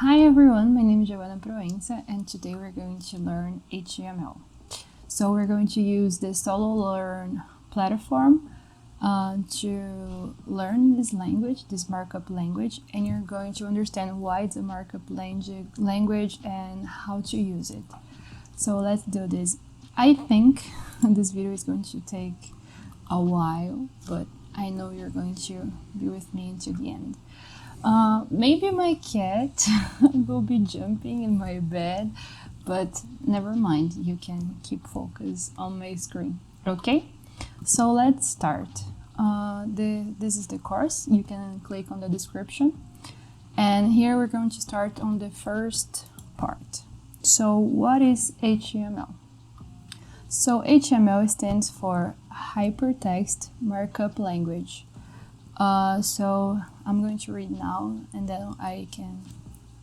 Hi everyone, my name is Giovanna Proença and today we're going to learn HTML. So we're going to use the Solo Learn platform to learn this language, this markup language, and you're going to understand why it's a markup language and how to use it. So let's do this. I think this video is going to take a while, but I know you're going to be with me until the end. Maybe my cat will be jumping in my bed, but never mind, you can keep focus on my screen, okay? So let's start. This is the course. You can click on the description, and here we're going to start on the first part. So what is HTML? So HTML stands for Hypertext Markup Language. So I'm going to read now and then I can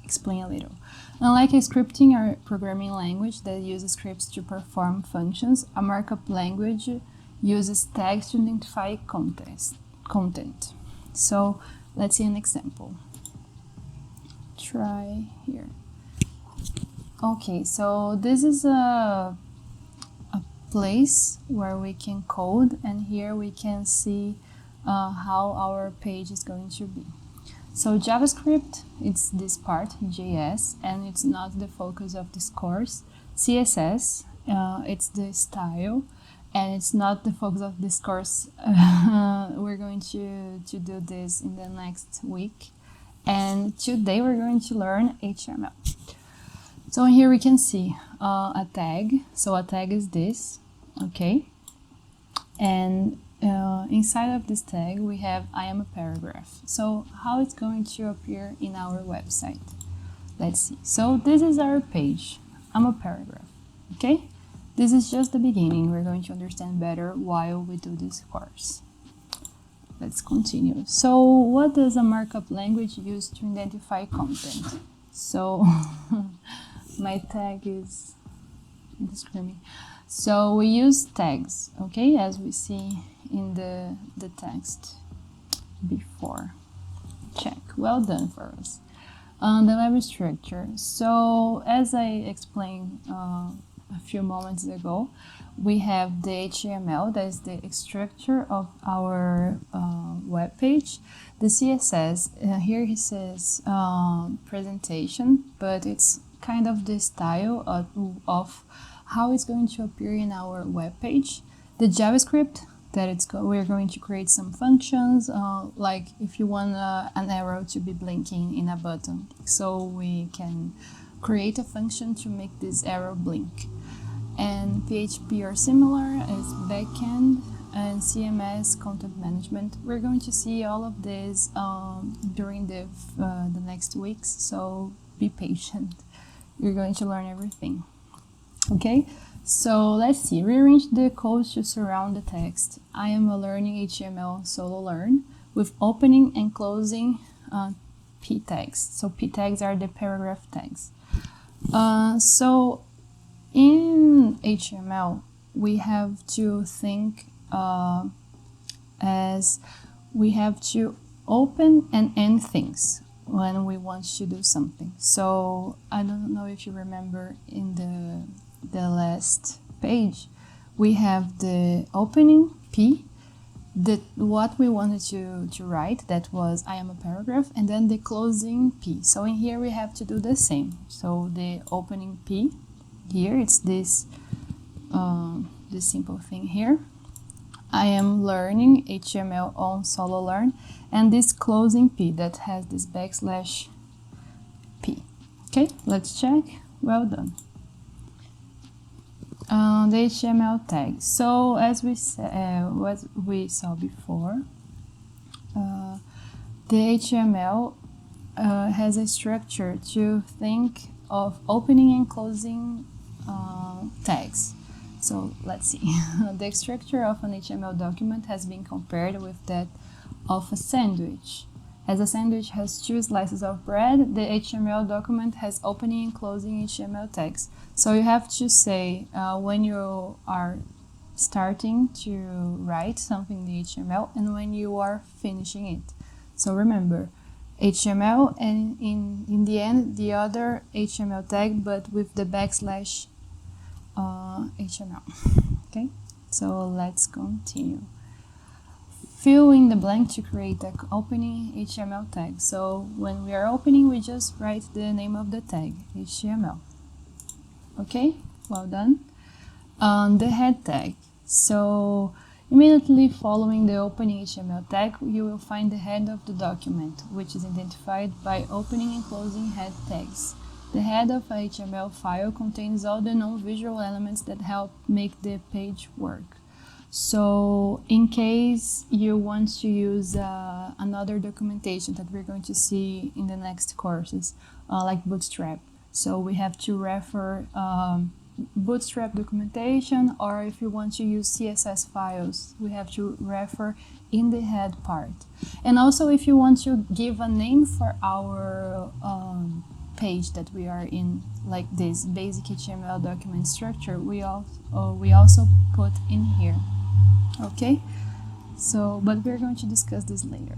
explain a little. Unlike a scripting or programming language that uses scripts to perform functions, a markup language uses tags to identify content. So let's see an example. Try here. Okay, so this is a place where we can code, and here we can see how our page is going to be. So JavaScript, it's this part, JS, and it's not the focus of this course. CSS, it's the style, and it's not the focus of this course. We're going to do this in the next week. And today we're going to learn HTML. So here we can see a tag. So a tag is this, okay? And inside of this tag we have I am a paragraph. So how it's going to appear in our website? Let's see. So this is our page. I'm a paragraph, okay? This is just the beginning. We're going to understand better while we do this course. Let's continue. So what does a markup language use to identify content? So my tag is screaming. So we use tags, okay, as we see in the text before. Check. Well done for us. The web structure. So as I explained a few moments ago, we have the HTML, that is the structure of our web page. The CSS, here he says presentation, but it's kind of the style of how it's going to appear in our web page. The JavaScript, that we're going to create some functions, like if you want an arrow to be blinking in a button, so we can create a function to make this arrow blink. And PHP or similar is backend, and CMS, content management. We're going to see all of this during the next weeks, so be patient. You're going to learn everything. Okay, so let's see. Rearrange the code to surround the text. I am learning HTML solo learn with opening and closing p tags. So p tags are the paragraph tags. So in HTML, we have to think as we have to open and end things when we want to do something. So I don't know if you remember in the last page, we have the opening P, what we wanted to write, that was I am a paragraph, and then the closing P. So in here we have to do the same. So the opening P, here it's this simple thing here. I am learning HTML on solo learn, and this closing P that has this backslash P. Okay, let's check. Well done. The HTML tag. So as we saw before, the HTML has a structure to think of opening and closing tags. So let's see. The structure of an HTML document has been compared with that of a sandwich. As a sandwich has two slices of bread, the HTML document has opening and closing HTML tags. So you have to say when you are starting to write something in the HTML and when you are finishing it. So remember, HTML, and in the end the other HTML tag, but with the backslash HTML. Okay, so let's continue. Fill in the blank to create an opening HTML tag. So when we are opening, we just write the name of the tag, HTML. Okay, well done. The head tag. So immediately following the opening HTML tag, you will find the head of the document, which is identified by opening and closing head tags. The head of a HTML file contains all the non-visual elements that help make the page work. So in case you want to use another documentation that we're going to see in the next courses, like Bootstrap, so we have to refer Bootstrap documentation, or if you want to use CSS files, we have to refer in the head part. And also if you want to give a name for our page that we are in, like this basic HTML document structure, we also put in here. Okay, so but we're going to discuss this later.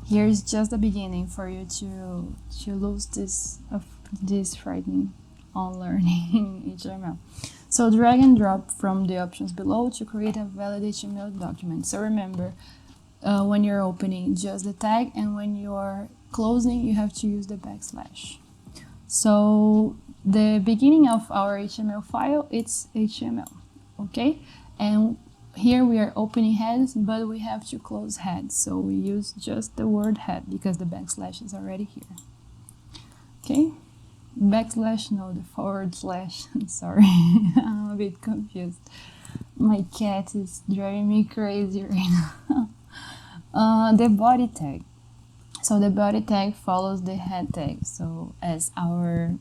Here's just the beginning for you to lose this frightening on learning HTML. So drag and drop from the options below to create a valid HTML document. So remember, when you're opening, just the tag, and when you're closing, you have to use the backslash. So the beginning of our HTML file, it's HTML, okay? And here we are opening heads, but we have to close heads. So we use just the word head because the backslash is already here. Okay? Backslash, no, the forward slash. Sorry, I'm a bit confused. My cat is driving me crazy right now. The body tag. So the body tag follows the head tag. So as our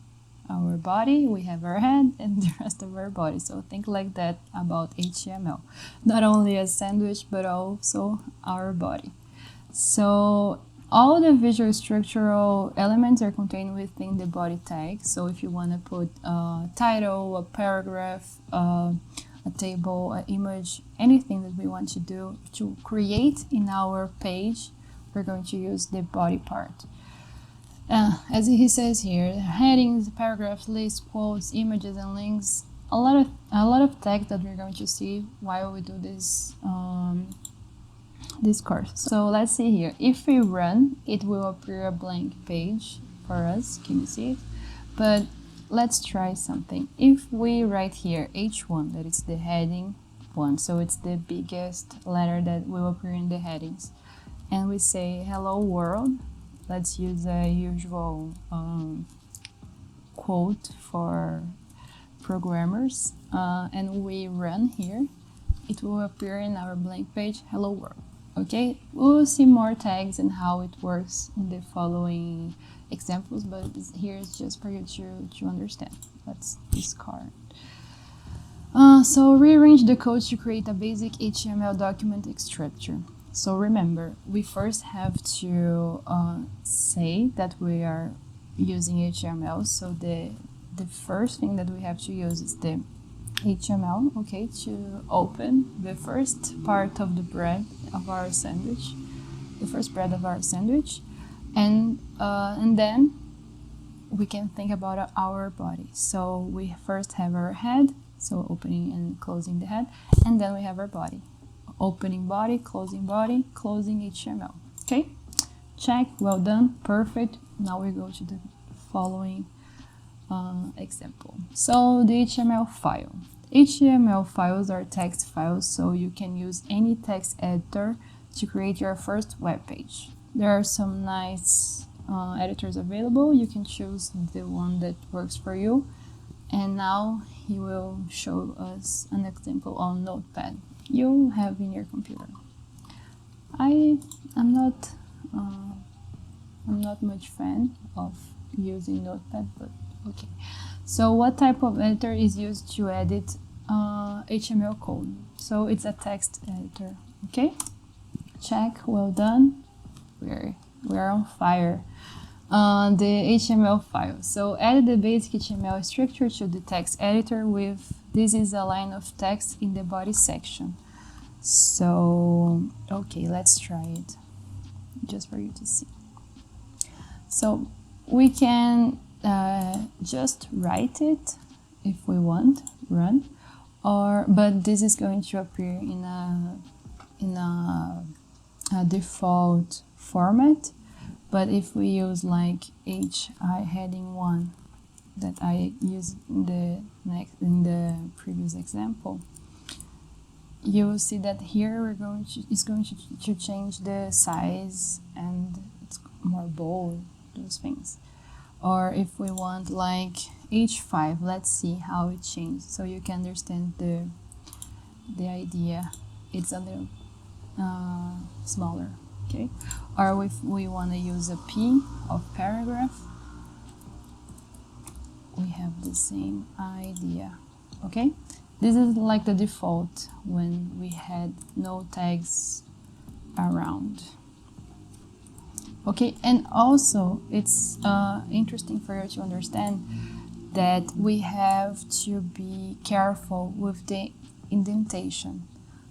body, we have our head and the rest of our body. So think like that about HTML. Not only a sandwich, but also our body. So all the visual structural elements are contained within the body tag. So if you want to put a title, a paragraph, a table, an image, anything that we want to do to create in our page, we're going to use the body part. As he says here, headings, paragraphs, lists, quotes, images, and links. A lot of text that we're going to see while we do this course. So let's see here. If we run, it will appear a blank page for us. Can you see it? But let's try something. If we write here H1, that is the heading 1, so it's the biggest letter that will appear in the headings, and we say hello world. Let's use a usual quote for programmers, and we run here. It will appear in our blank page, hello world. Okay, we'll see more tags and how it works in the following examples, but here is just for you to understand. Let's discard. So rearrange the code to create a basic HTML document structure. So remember, we first have to say that we are using HTML. So the first thing that we have to use is the HTML, okay, to open the first part of the bread of our sandwich, the first bread of our sandwich, and then we can think about our body. So we first have our head, so opening and closing the head, and then we have our body. Opening body, closing HTML. Okay, check, well done, perfect. Now we go to the following example. So the HTML file. HTML files are text files, so you can use any text editor to create your first web page. There are some nice editors available. You can choose the one that works for you. And now he will show us an example on Notepad you have in your computer. I'm not much fan of using Notepad, but okay. So what type of editor is used to edit HTML code? So it's a text editor. Okay, check, well done. We're on fire. The HTML file. So add the basic HTML structure to the text editor with this is a line of text in the body section. So okay, let's try it just for you to see. So we can just write it if we want, run, but this is going to appear in a default format. But if we use like HI heading 1 that I used in the previous example, you will see that here it's going to change the size and it's more bold, those things. Or if we want like H5, let's see how it changed so you can understand the idea. It's a little smaller, okay? Or if we want to use a P of paragraph, we have the same idea, okay? This is like the default when we had no tags around. Okay, and also it's interesting for you to understand that we have to be careful with the indentation.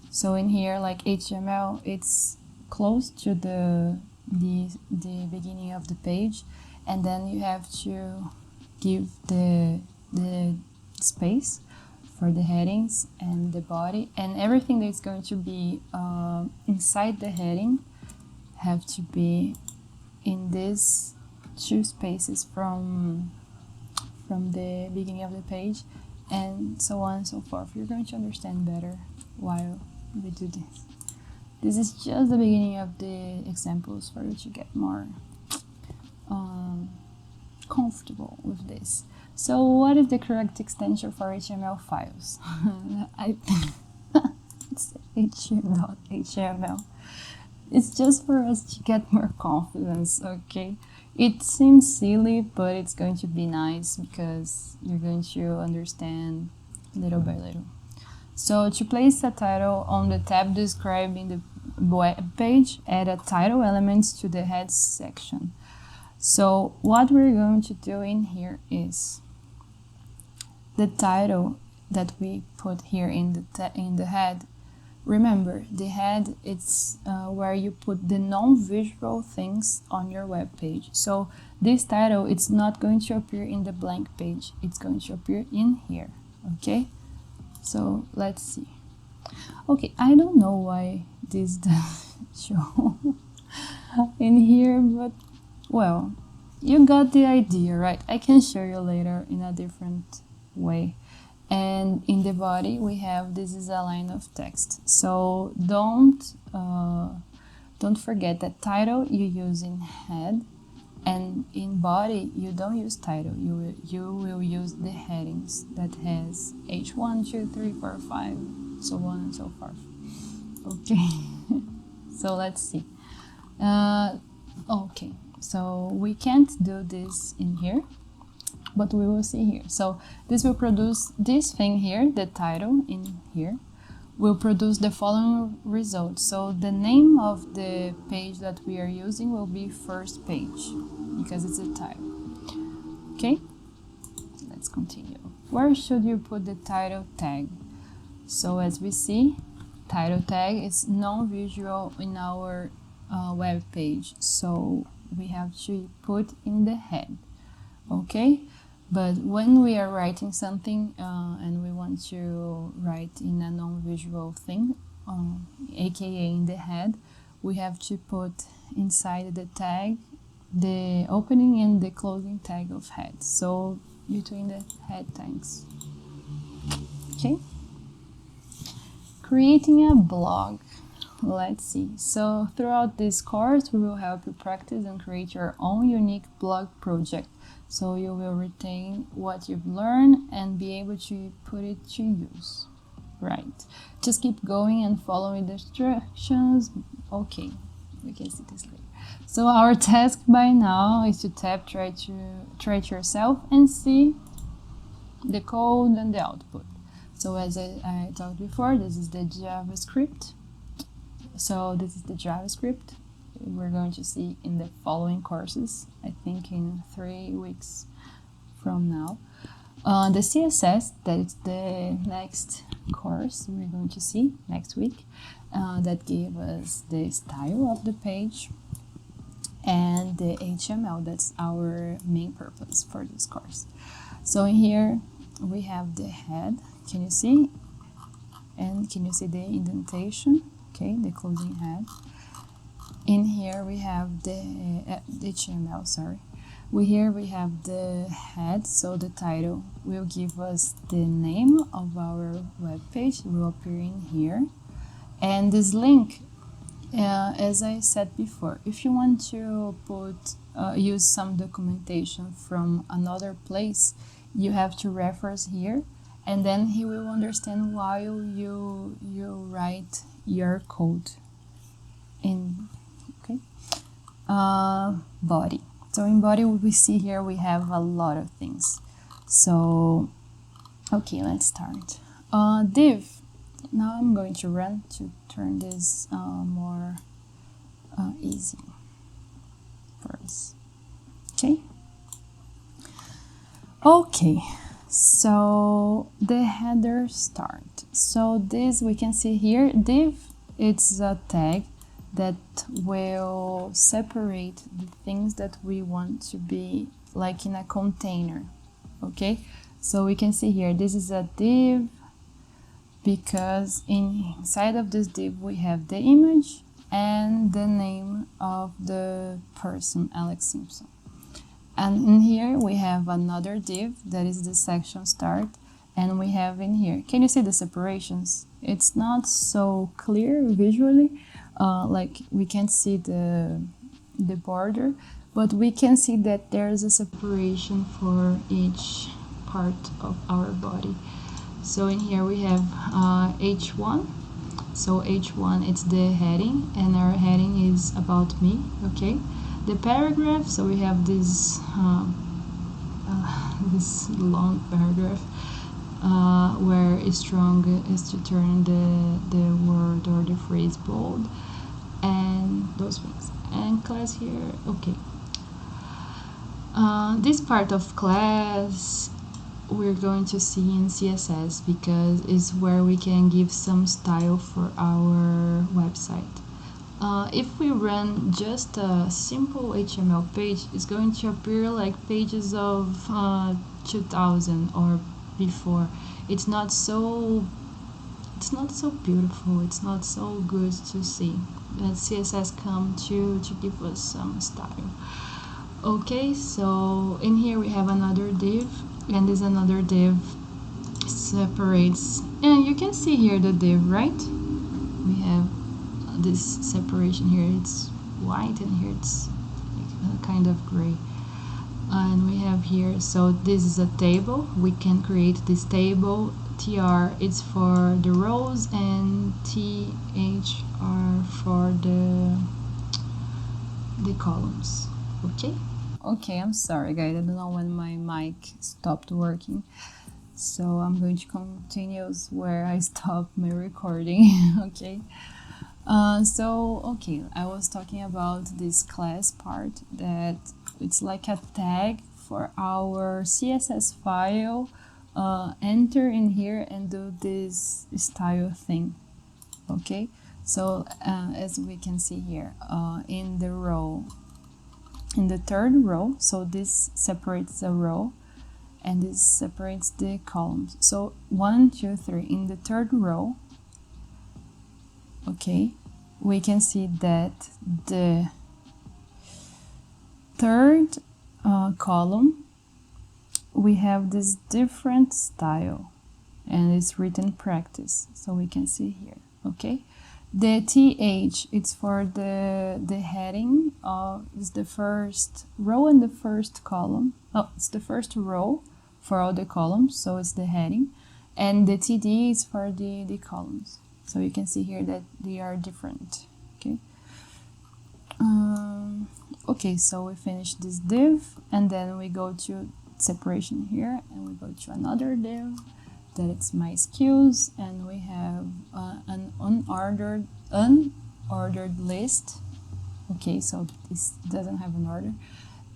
So in here, like HTML, it's close to the beginning of the page, and then you have to give the space for the headings and the body, and everything that's going to be inside the heading have to be in these two spaces from the beginning of the page, and so on and so forth. You're going to understand better while we do this. This is just the beginning of the examples for you to get more comfortable with this. So what is the correct extension for HTML files? It's html. It's just for us to get more confidence, okay? It seems silly, but it's going to be nice because you're going to understand little by little. So to place a title on the tab describing the web page, add a title element to the head section. So what we're going to do in here is the title that we put here in the head. Remember, the head, it's where you put the non-visual things on your web page. So this title, it's not going to appear in the blank page. It's going to appear in here, okay? So let's see. Okay, I don't know why this doesn't show in here, but well, you got the idea, right? I can show you later in a different way. And in the body we have, this is a line of text. So don't forget that title you use in head, and in body you don't use title. You will use the headings that has H1, 2, 3, 4, 5, so on and so forth. Okay. So let's see. Okay, so we can't do this in here, but we will see here. So this will produce this thing here, the title in here, will produce the following result. So the name of the page that we are using will be first page, because it's a title. Okay, let's continue. Where should you put the title tag? So as we see, title tag is non-visual in our web page, so we have to put in the head, okay? But when we are writing something and we want to write in a non-visual thing, aka in the head, we have to put inside the tag the opening and the closing tag of head, so between the head tags. Okay? Creating a blog. Let's see. So throughout this course, we will help you practice and create your own unique blog project. So you will retain what you've learned and be able to put it to use. Right. Just keep going and following the instructions. Okay, we can see this later. So our task by now is to try it yourself and see the code and the output. So as I talked before, this is the JavaScript. So this is the JavaScript we're going to see in the following courses, I think in 3 weeks from now. The CSS, that is the next course we're going to see next week, that gave us the style of the page. and the HTML. That's our main purpose for this course. So in here we have the head, can you see? And can you see the indentation? Okay, the closing head. In here we have the HTML, sorry. Here we have the head, so the title will give us the name of our web page, will appear in here. And this link, as I said before, if you want to use some documentation from another place, you have to reference here, and then he will understand while you write your code in. Okay, body. So in body, we see here we have a lot of things. So okay, let's start. Div. Now I'm going to run to turn this more easy for us. Okay. Okay. So the header start. So this we can see here. Div. It's a tag that will separate the things that we want to be like in a container. Okay, so we can see here this is a div because inside of this div we have the image and the name of the person, Alex Simpson. And in here we have another div that is the section start, and we have in here, can you see the separations? It's not so clear visually, like we can't see the border, but we can see that there's a separation for each part of our body. So in here we have H1. So H1 it's the heading, and our heading is about me. Okay, the paragraph. So we have this this long paragraph where it's strong is to turn the word or the phrase bold, and those things. And class here, okay. This part of class we're going to see in CSS because it's where we can give some style for our website. If we run just a simple HTML page, it's going to appear like pages of 2000 or before. It's not so beautiful, it's not so good to see. But CSS come to give us some style. Okay, so in here we have another div, and this another div separates, and you can see here the div, right? We have this separation here, it's white, and here it's like kind of gray. And we have here, so this is a table. We can create this table. TR is for the rows, and THR for the columns. Okay. Okay, I'm sorry guys, I don't know when my mic stopped working, so I'm going to continue where I stopped my recording. Okay. Okay, I was talking about this class part, that it's like a tag for our CSS file. Enter in here and do this style thing. Okay, so as we can see here, in the row, in the third row, so this separates the row and this separates the columns. So 1, 2, 3 in the third row. Okay, we can see that the third column we have this different style, and it's written practice, so we can see here. Okay, the TH it's for the heading of is the first row and the first column. Oh, it's the first row for all the columns, so it's the heading, and the TD is for the columns. So you can see here that they are different. Okay. Okay, so we finish this div, and then we go to separation here, and we go to another div that it's my skills, and we have an unordered list. Okay, so this doesn't have an order,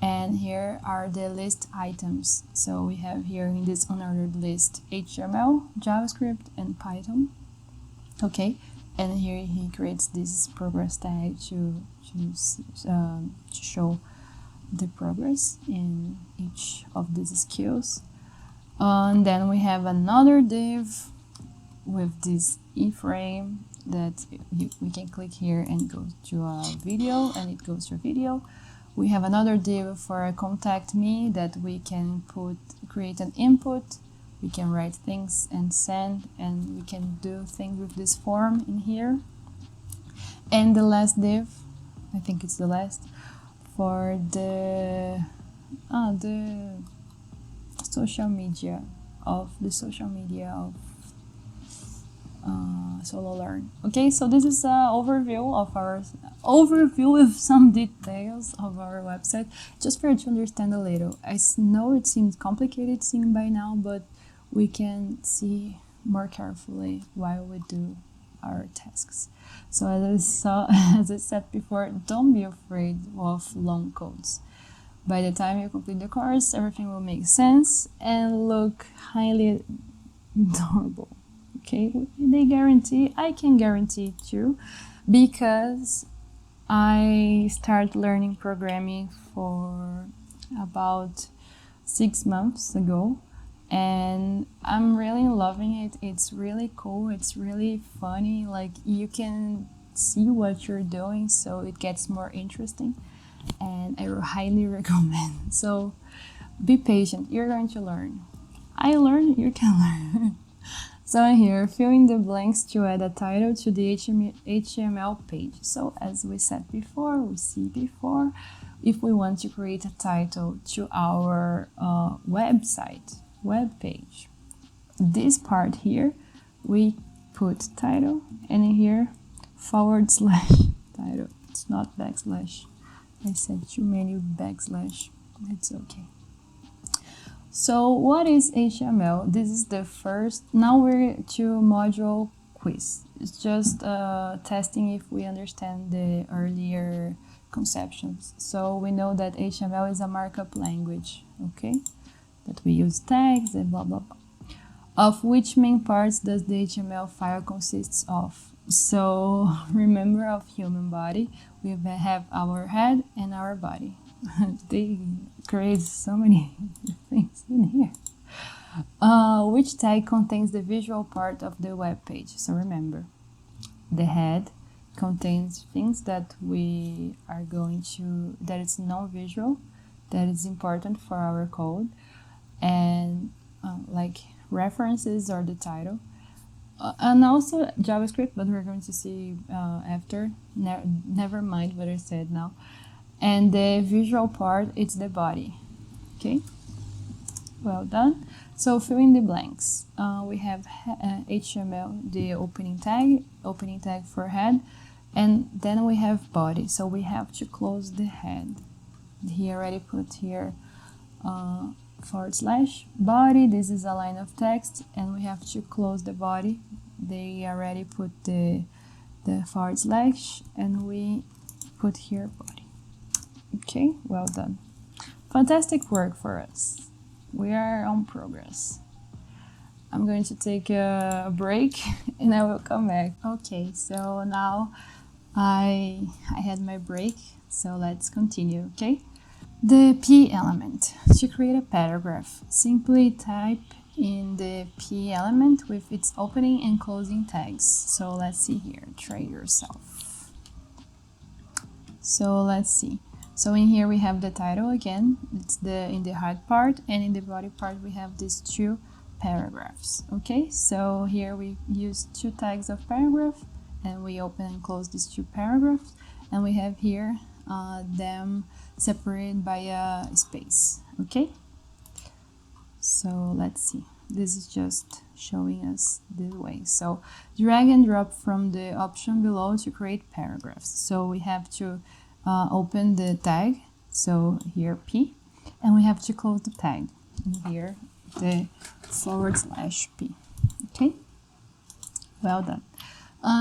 and here are the list items. So we have here in this unordered list HTML, JavaScript, and Python. Okay, and here he creates this progress tag to show the progress in each of these skills. And then we have another div with this iframe that we can click here and go to a video, and it goes to a video. We have another div for contact me that we can create an input. We can write things and send, and we can do things with this form in here. And the last div, I think it's the last, for the social media of Solo Learn. Okay, so this is an overview with some details of our website, just for you to understand a little. I know it seems complicated seeing by now, but we can see more carefully while we do our tasks. So as I said before, don't be afraid of long codes. By the time you complete the course, everything will make sense and look highly adorable. Okay, I can guarantee it too, because I started learning programming for about 6 months ago, and I'm really loving it. It's really cool, it's really funny, like you can see what you're doing, so it gets more interesting, and I highly recommend. So be patient, you're going to learn. I learned, you can learn. So here, fill in the blanks to add a title to the HTML page. So as we said before, if we want to create a title to our web page, this part here, we put title, and here / title. It's not backslash. I said too many backslash. It's okay. So what is HTML? This is the first. Now we're to module quiz. It's just testing if we understand the earlier conceptions. So we know that HTML is a markup language, okay? That we use tags and blah, blah, blah. Of which main parts does the HTML file consists of? So remember, of human body, we have our head and our body. They create so many things in here. Which tag contains the visual part of the web page? So remember, the head contains things that we are going to, that is non-visual, that is important for our code, and like references or the title. And also JavaScript, but we're going to see after. Never mind what I said now. And the visual part, it's the body. Okay, well done. So fill in the blanks. We have HTML, the opening tag for head, and then we have body. So we have to close the head. He already put here / body. This is a line of text, and we have to close the body. They already put the / and we put here body. Okay, well done. Fantastic work for us. We are on progress. I'm going to take a break and I will come back. Okay, so now I had my break, so let's continue, okay? The P element. To create a paragraph, simply type in the P element with its opening and closing tags. So let's see here, try yourself. So let's see. So in here we have the title again, it's in the head part, and in the body part we have these 2 paragraphs. Okay, so here we use 2 tags of paragraph, and we open and close these 2 paragraphs, and we have here them separated by a space. Okay, so let's see. This is just showing us the way. So drag and drop from the option below to create paragraphs. So we have to open the tag, so here P, and we have to close the tag, and here the / P. Okay, well done.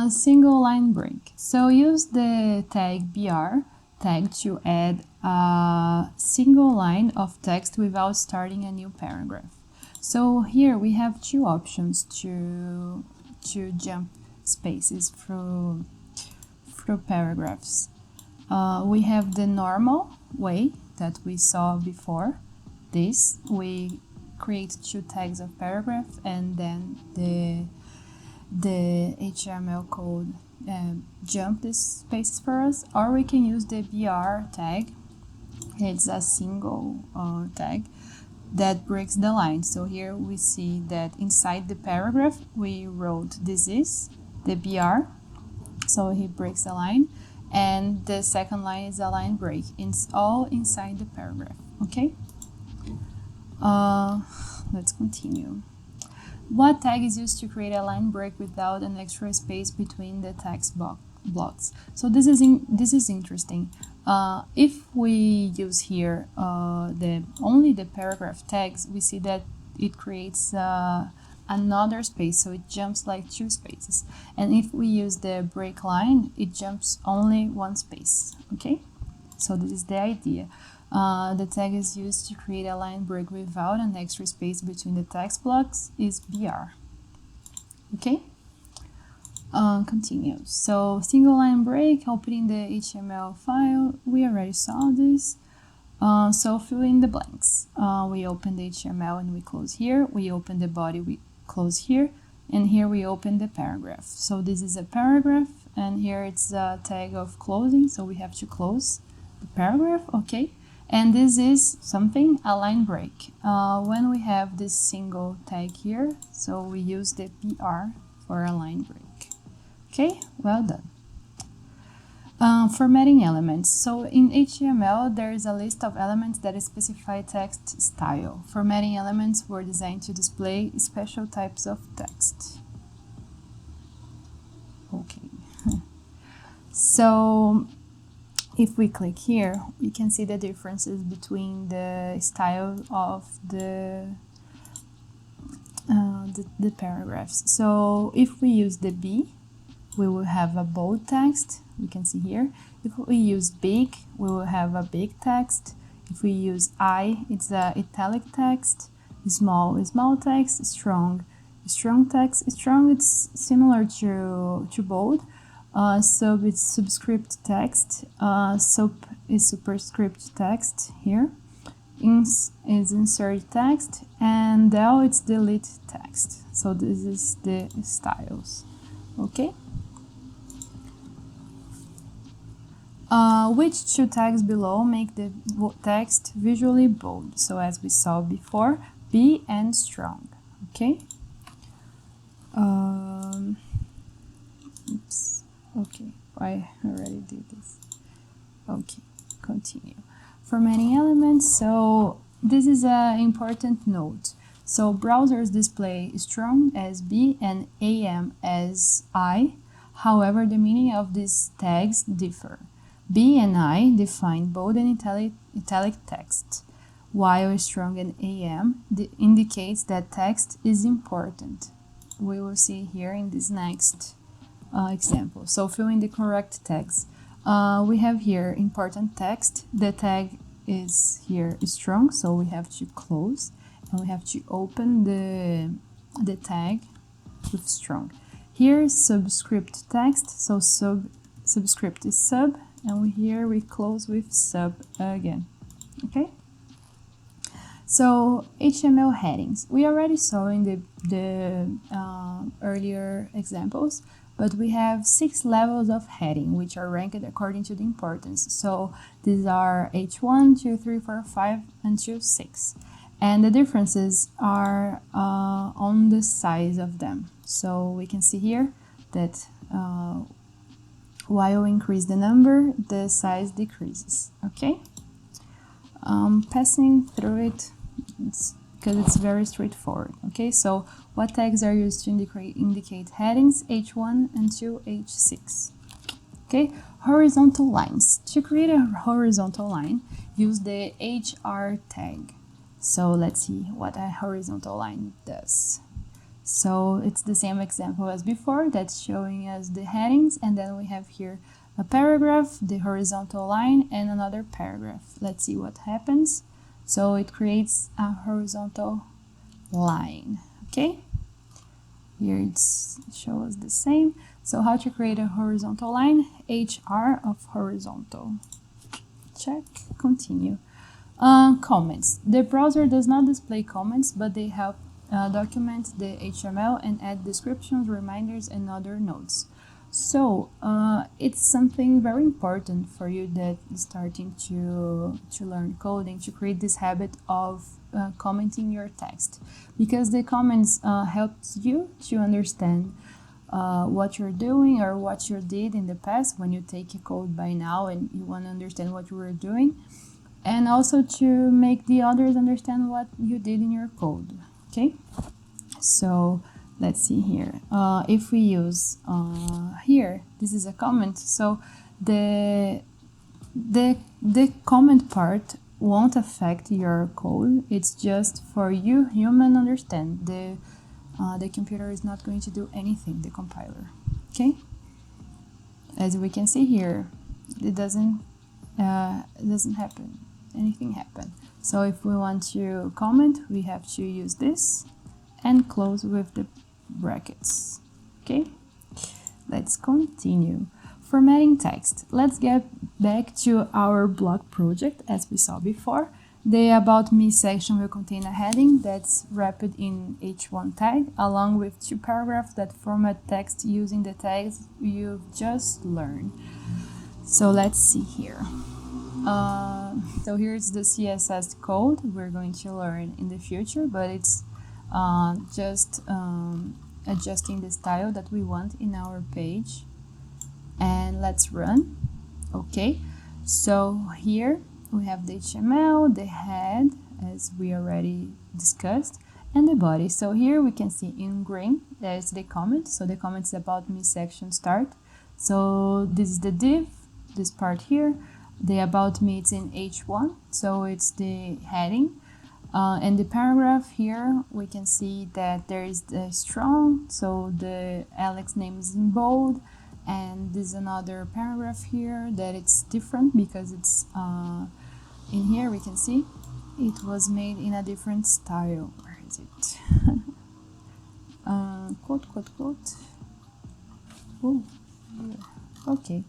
Single line break. So use the tag BR tag to add a single line of text without starting a new paragraph. So here we have 2 options to jump spaces through paragraphs. We have the normal way that we saw before. This, we create 2 tags of paragraph, and then the HTML code jump these spaces for us, or we can use the BR tag. It's a single tag that breaks the line. So here we see that inside the paragraph we wrote this is the BR, so he breaks the line, and the second line is a line break. It's all inside the paragraph. Okay, let's continue. What tag is used to create a line break without an extra space between the text blocks? So this is interesting. If we use here only the paragraph tags, we see that it creates another space, so it jumps like 2 spaces. And if we use the break line, it jumps only 1 space. Okay, so this is the idea. The tag is used to create a line break without an extra space between the text blocks is BR. Okay, continue. So single line break, opening the HTML file, we already saw this. So fill in the blanks. We open the HTML and we close here. We open the body, we close here. And here we open the paragraph. So this is a paragraph, and here it's a tag of closing, so we have to close the paragraph. Okay. And this is something, a line break. When we have this single tag here, so we use the PR for a line break. Okay, well done. Formatting elements. So in HTML, there is a list of elements that specify text style. Formatting elements were designed to display special types of text. Okay. So if we click here, we can see the differences between the style of the paragraphs. So if we use the B, we will have a bold text. We can see here. If we use big, we will have a big text. If we use I, it's a italic text. Small text. Strong text. Strong, it's similar to bold. Sub is subscript text. Sup is superscript text here. Ins is insert text, and del it's delete text. So this is the styles. Okay. Which 2 tags below make the text visually bold? So as we saw before, B and strong. Okay. Oops. Okay, I already did this. Okay, continue. Formatting elements. So this is an important note. So browsers display strong as B and AM as I. However, the meaning of these tags differ. B and I define bold and italic text, while strong and AM indicates that text is important. We will see here in this next example. So fill in the correct tags. We have here important text. The tag is here strong, so we have to close, and we have to open the tag with strong. Here is subscript text, so subscript is sub, and here we close with sub again. Okay. So HTML headings. We already saw in the earlier examples, but we have 6 levels of heading, which are ranked according to the importance. So these are H1, 2, 3, 4, 5, until 6. And the differences are on the size of them. So we can see here that while we increase the number, the size decreases. Okay? Passing through it, because it's very straightforward. Okay, so what tags are used to indicate headings? H1 until H6. Okay, horizontal lines. To create a horizontal line, use the HR tag. So let's see what a horizontal line does. So it's the same example as before, that's showing us the headings, and then we have here a paragraph, the horizontal line, and another paragraph. Let's see what happens. So it creates a horizontal line. Okay, here it shows the same. So how to create a horizontal line? HR of horizontal. Check, continue. Comments. The browser does not display comments, but they help document the HTML and add descriptions, reminders, and other notes. So it's something very important for you that is starting to learn coding, to create this habit of commenting your text, because the comments helps you to understand what you're doing or what you did in the past when you take a code by now and you want to understand what you were doing, and also to make the others understand what you did in your code. Okay, so let's see here. If we use here, this is a comment. So the comment part won't affect your code. It's just for you human understand. The computer is not going to do anything, the compiler. Okay. As we can see here, it doesn't happen. Anything happen. So if we want to comment, we have to use this and close with the brackets. Okay, let's continue. Formatting text. Let's get back to our blog project. As we saw before, the About Me section will contain a heading that's wrapped in H1 tag, along with 2 paragraphs that format text using the tags you've just learned. So let's see here. So here's the CSS code we're going to learn in the future, but it's just adjusting the style that we want in our page. And let's run. Okay, so here we have the HTML, the head, as we already discussed, and the body. So here we can see in green, there's the comment. So the comment is About Me section start. So this is the div, this part here. The About Me, it's in H1, so it's the heading. And the paragraph here, we can see that there is the strong, so the Alex name is in bold, and there's another paragraph here that it's different because it's in here we can see it was made in a different style. Where is it? Quote, quote, quote. Oh, okay.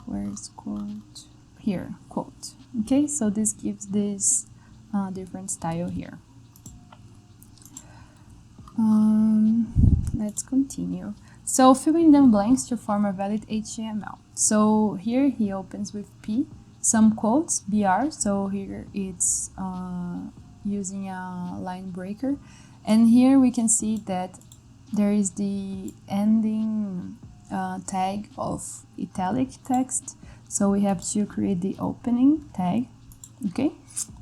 Where's quote? Here, quote. Okay, so this gives this different style here. Let's continue. So filling in blanks to form a valid HTML. So here he opens with P, some quotes, BR. So here it's using a line breaker. And here we can see that there is the ending tag of italic text. So we have to create the opening tag, okay?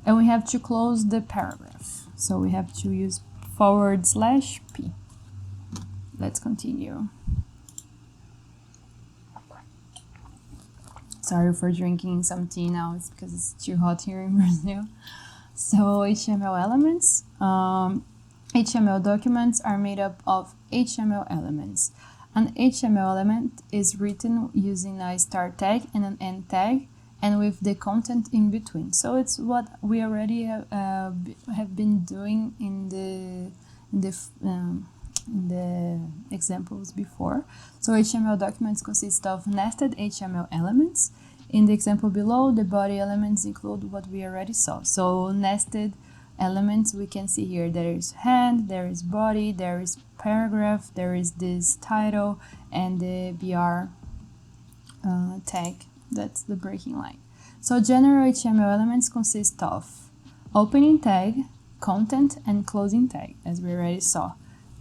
And we have to close the paragraph. So we have to use /P. Let's continue. Sorry for drinking some tea now, it's because it's too hot here in Brazil. So HTML elements. HTML documents are made up of HTML elements. An HTML element is written using a start tag and an end tag, and with the content in between. So it's what we already have been doing in the examples before. So HTML documents consist of nested HTML elements. In the example below, the body elements include what we already saw. So nested elements, we can see here there is head, there is body, there is paragraph, there is this title, and the BR tag, that's the breaking line. So general HTML elements consist of opening tag, content, and closing tag, as we already saw.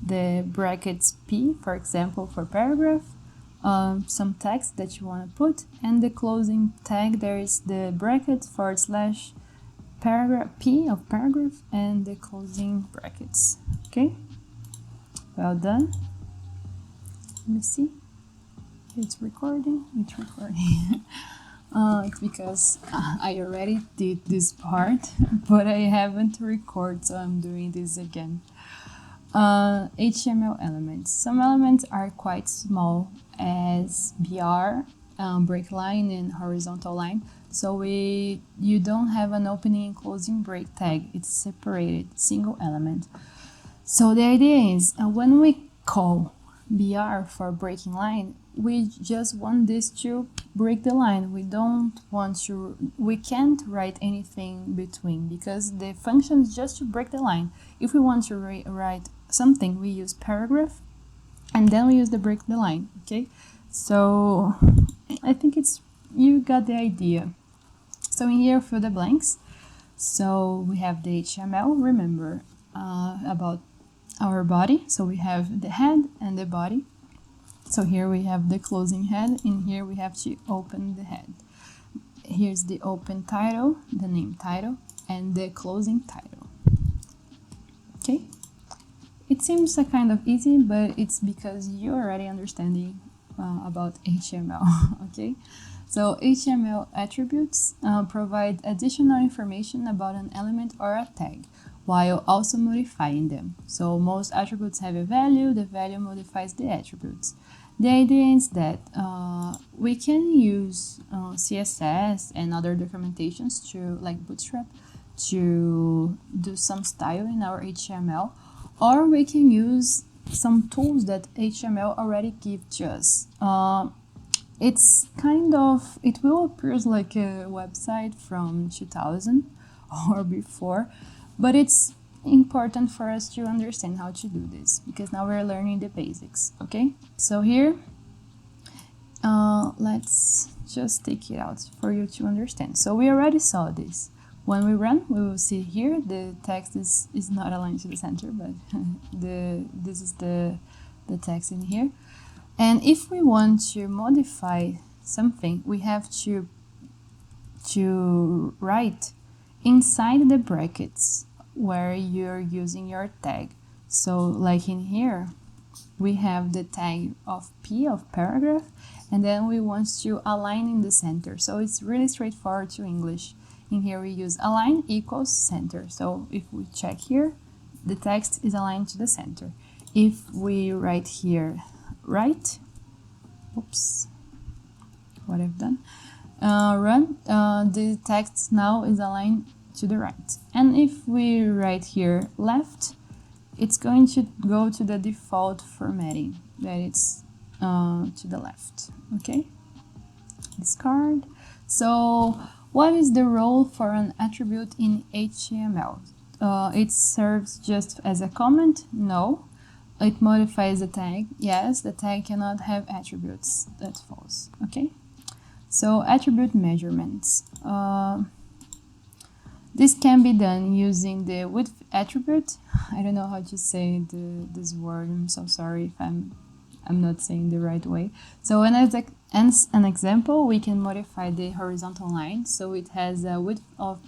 The brackets P, for example, for paragraph, some text that you want to put, and the closing tag, there is the brackets / paragraph P of paragraph and the closing brackets. Okay, well done. Let me see. It's recording. It's because I already did this part, but I haven't recorded, so I'm doing this again. HTML elements. Some elements are quite small, as BR, break line, and horizontal line. So you don't have an opening and closing break tag. It's separated, single element. So the idea is when we call BR for breaking line, we just want this to break the line. We don't want to, we can't write anything between because the function is just to break the line. If we want to write something, we use paragraph and then we use the break the line, okay? So I think you got the idea. So in here, fill the blanks. So we have the HTML, remember about our body. So we have the head and the body. So here we have the closing head, and here we have to open the head. Here's the open title, the name title, and the closing title. Okay? It seems kind of easy, but it's because you're already understanding about HTML, okay? So HTML attributes provide additional information about an element or a tag, while also modifying them. So most attributes have a value, the value modifies the attributes. The idea is that we can use CSS and other documentations to, like Bootstrap, to do some style in our HTML, or we can use some tools that HTML already gives to us. It's kind of, it will appear like a website from 2000 or before, but it's important for us to understand how to do this because now we're learning the basics, okay? So here, let's just take it out for you to understand. So we already saw this. When we run, we will see here the text is not aligned to the center, but this is the text in here. And if we want to modify something, we have to write inside the brackets where you're using your tag. So like in here, we have the tag of P of paragraph, and then we want to align in the center. So it's really straightforward to English. In here we use align equals center. So if we check here, the text is aligned to the center. If we write here, right, oops, what I've done, run, the text now is aligned to the right. And if we write here left, it's going to go to the default formatting, that it's to the left, okay? Discard. So what is the role for an attribute in HTML? It serves just as a comment? No. It modifies the tag? Yes. The tag cannot have attributes. That's false, okay? So attribute measurements. This can be done using the width attribute. I don't know how to say this word. I'm so sorry if I'm not saying the right way. So as an example, we can modify the horizontal line so it has a width of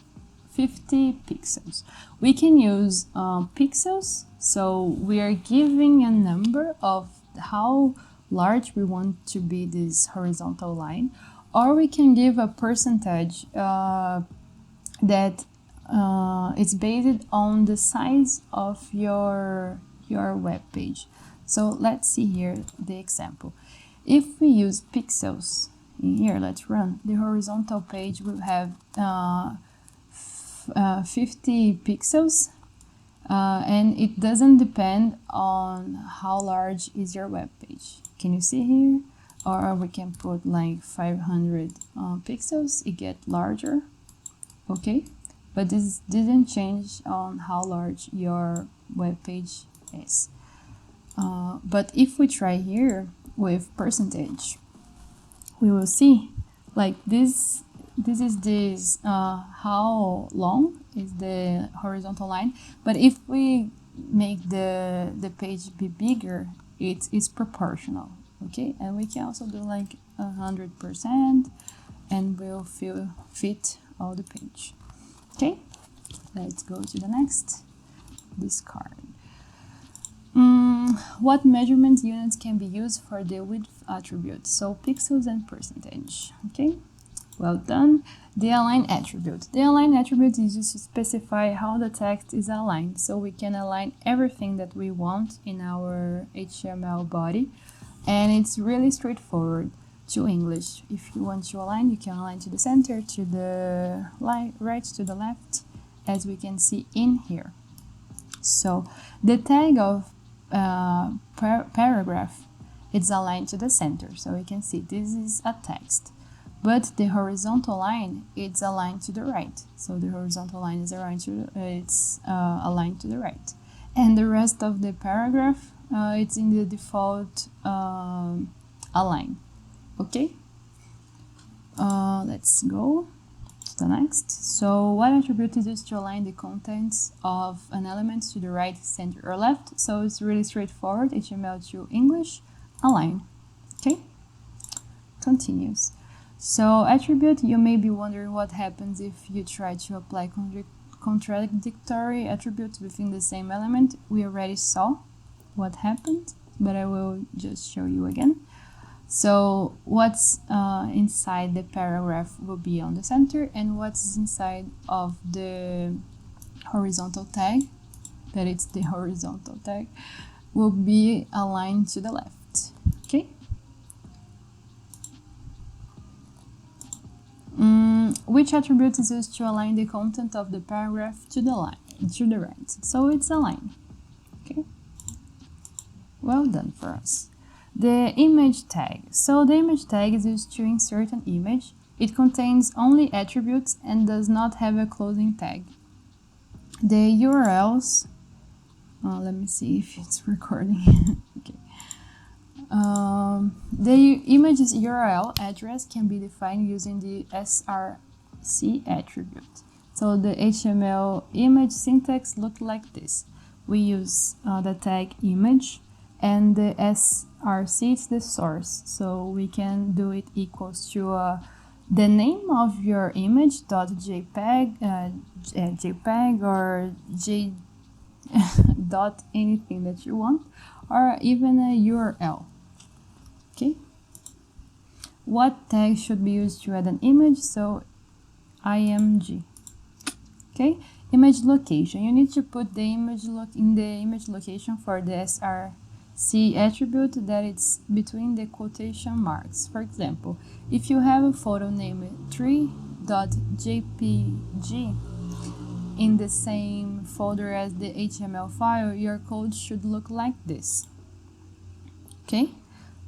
50 pixels. We can use pixels, so we are giving a number of how large we want to be this horizontal line, or we can give a percentage that it's based on the size of your web page. So let's see here the example. If we use pixels in here, let's run. The horizontal page will have 50 pixels, and it doesn't depend on how large is your web page. Can you see here? Or we can put like 500 pixels, it gets larger, okay? But this didn't change on how large your web page is. But if we try here with percentage, we will see like this is how long is the horizontal line. But if we make the page be bigger, it is proportional, okay? And we can also do like 100%, and we'll fit all the page. Okay, let's go to the next. Discard. What measurement units can be used for the width attribute? So pixels and percentage. Okay, well done. The align attribute. The align attribute is used to specify how the text is aligned. So we can align everything that we want in our HTML body, and it's really straightforward to English. If you want to align, you can align to the center, to the right, to the left, as we can see in here. So the tag of paragraph it's aligned to the center. So we can see this is a text, but the horizontal line, it's aligned to the right. So the horizontal line is aligned to the right. And the rest of the paragraph, it's in the default align. Okay? Let's go to the next. So what attribute is used to align the contents of an element to the right, center, or left? So it's really straightforward. HTML to English, align. Okay? Continues. So attribute, you may be wondering what happens if you try to apply contradictory attributes within the same element. We already saw what happened, but I will just show you again. So what's inside the paragraph will be on the center, and what's inside of the horizontal tag, that it's the horizontal tag, will be aligned to the left. Okay? Which attribute is used to align the content of the paragraph to the right? So it's align. Okay? Well done for us. The image tag. So the image tag is used to insert an image. It contains only attributes and does not have a closing tag. The URLs, let me see if it's recording. Okay. The image's URL address can be defined using the src attribute. So the HTML image syntax looked like this. We use the tag image, and the src is the source. So we can do it equals to the name of your image .jpeg, JPEG or J dot anything that you want, or even a URL. Okay. What tag should be used to add an image? So img. Okay. Image location. You need to put the image in the image location for the src attribute that it's between the quotation marks. For example, if you have a photo named tree.jpg in the same folder as the HTML file, your code should look like this. Okay,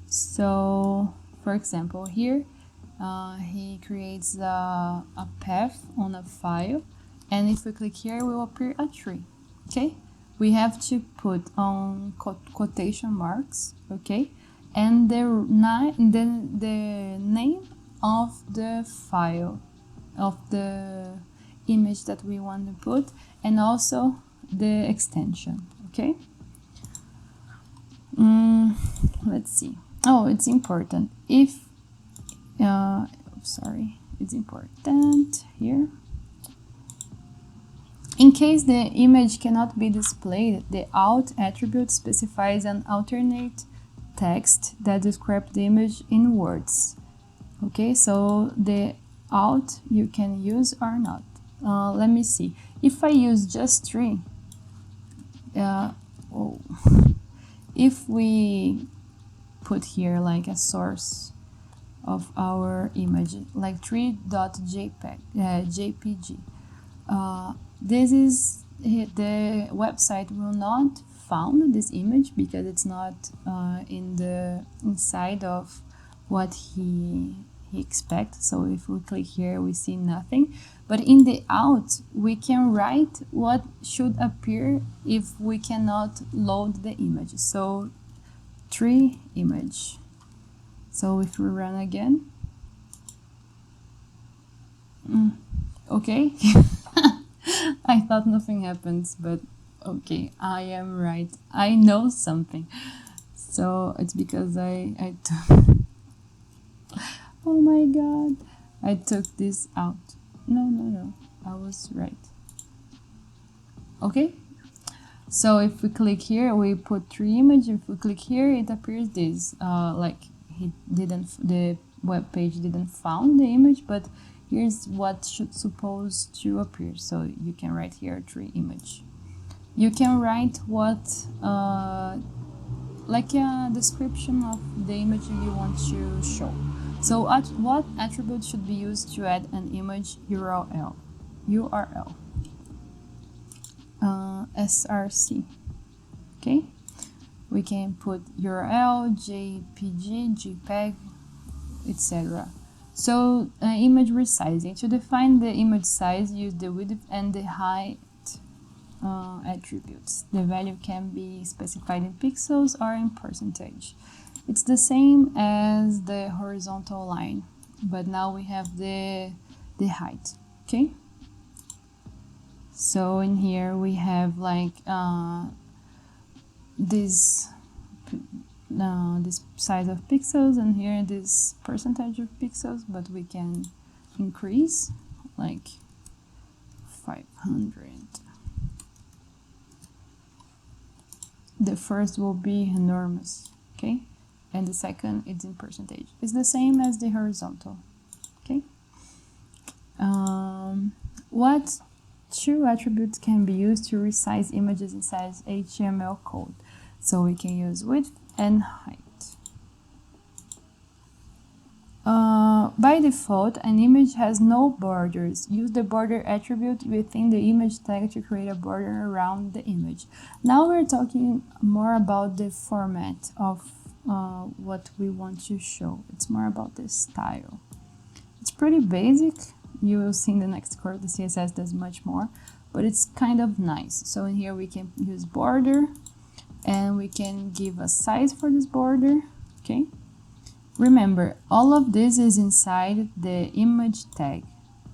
so for example here, he creates a path on a file, and if we click here, it will appear a tree. Okay, we have to put on quotation marks, okay, and the name of the file, of the image that we want to put, and also the extension. Okay. Let's see. Oh, it's important. If it's important here. In case the image cannot be displayed, the alt attribute specifies an alternate text that describes the image in words. Okay, so the alt you can use or not. Let me see. If I use just tree, if we put here like a source of our image, like tree.jpg, this is the website will not found this image because it's not in the inside of what he expects. So if we click here, we see nothing. But in the out, we can write what should appear if we cannot load the image. So tree image. So if we run again, okay. I thought nothing happens, but okay, I am right. I know something. So it's because I took oh my god, I took this out. No, I was right. Okay, so if we click here, we put tree image. If we click here, it appears this, like the web page didn't found the image, but here's what should supposed to appear. So you can write here tree image. You can write what, like a description of the image you want to show. So what attribute should be used to add an image URL? src. Okay. We can put URL, JPG, JPEG, etc. So image resizing. To define the image size, use the width and the height attributes. The value can be specified in pixels or in percentage. It's the same as the horizontal line, but now we have the height. Okay. So in here we have like this size of pixels, and here this percentage of pixels, but we can increase like 500. The first will be enormous, okay, and the second is in percentage. It's the same as the horizontal, okay. What two attributes can be used to resize images inside HTML code? So we can use width and height. By default, an image has no borders. Use the border attribute within the image tag to create a border around the image. Now we're talking more about the format of what we want to show. It's more about the style. It's pretty basic. You will see in the next course the CSS does much more, but it's kind of nice. So in here we can use border, and we can give a size for this border, okay? Remember, all of this is inside the image tag,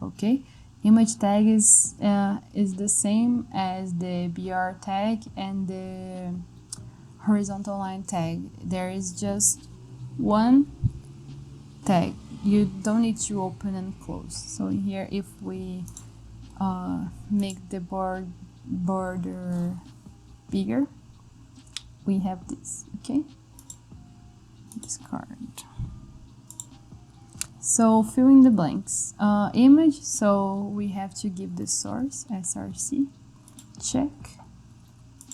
okay? Image tag is the same as the BR tag and the horizontal line tag. There is just one tag. You don't need to open and close. So in here, if we make the border bigger, we have this, okay? Discard. So fill in the blanks. Image, so we have to give the source, src, check,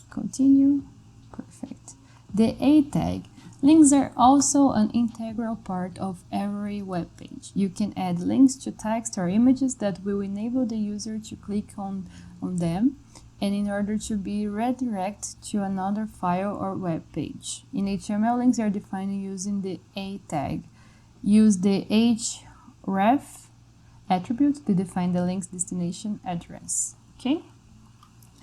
continue, perfect. The A tag. Links are also an integral part of every web page. You can add links to text or images that will enable the user to click on them, and in order to be redirected to another file or web page. In HTML, links are defined using the A tag. Use the href attribute to define the link's destination address. Okay?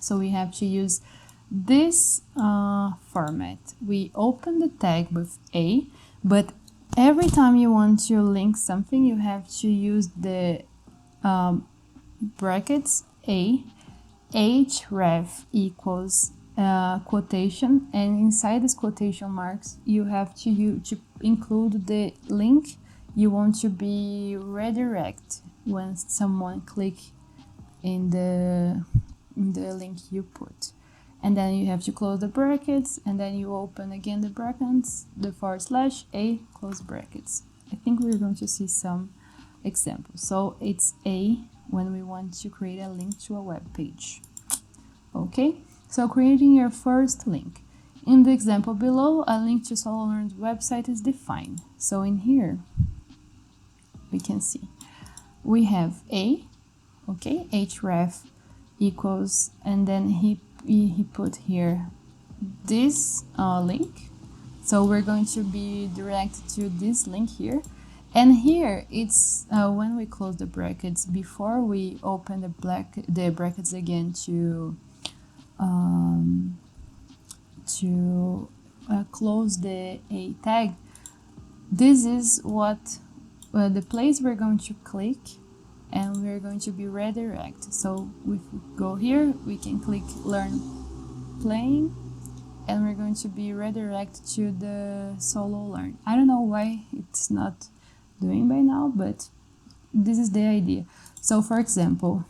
So we have to use this format. We open the tag with A, but every time you want to link something, you have to use the brackets A, href equals quotation, and inside this quotation marks you have to include the link you want to be redirect when someone click in the link you put. And then you have to close the brackets, and then you open again the brackets, the /A, close brackets. I think we're going to see some examples. So it's A when we want to create a link to a web page. Okay, so creating your first link. In the example below, a link to SoloLearn's website is defined. So in here, we can see we have A, okay, href equals, and then he put here this link. So we're going to be directed to this link here. And here it's when we close the brackets, before we open the brackets again to close the A tag, this is what the place we're going to click, and we're going to be redirect. So if we go here, we can click Learn Playing, and we're going to be redirected to the SoloLearn. I don't know why it's not doing by now, but this is the idea. So for example,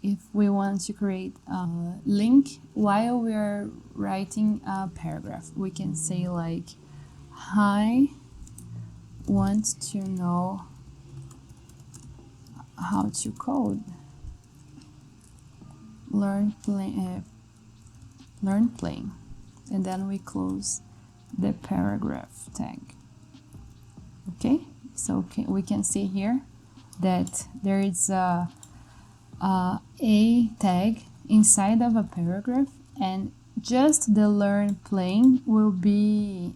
if we want to create a link while we are writing a paragraph, we can say like, "Hi, want to know how to code. Learn playing," and then we close the paragraph tag. Okay, so we can see here that there is a tag inside of a paragraph, and just the learn plane will be,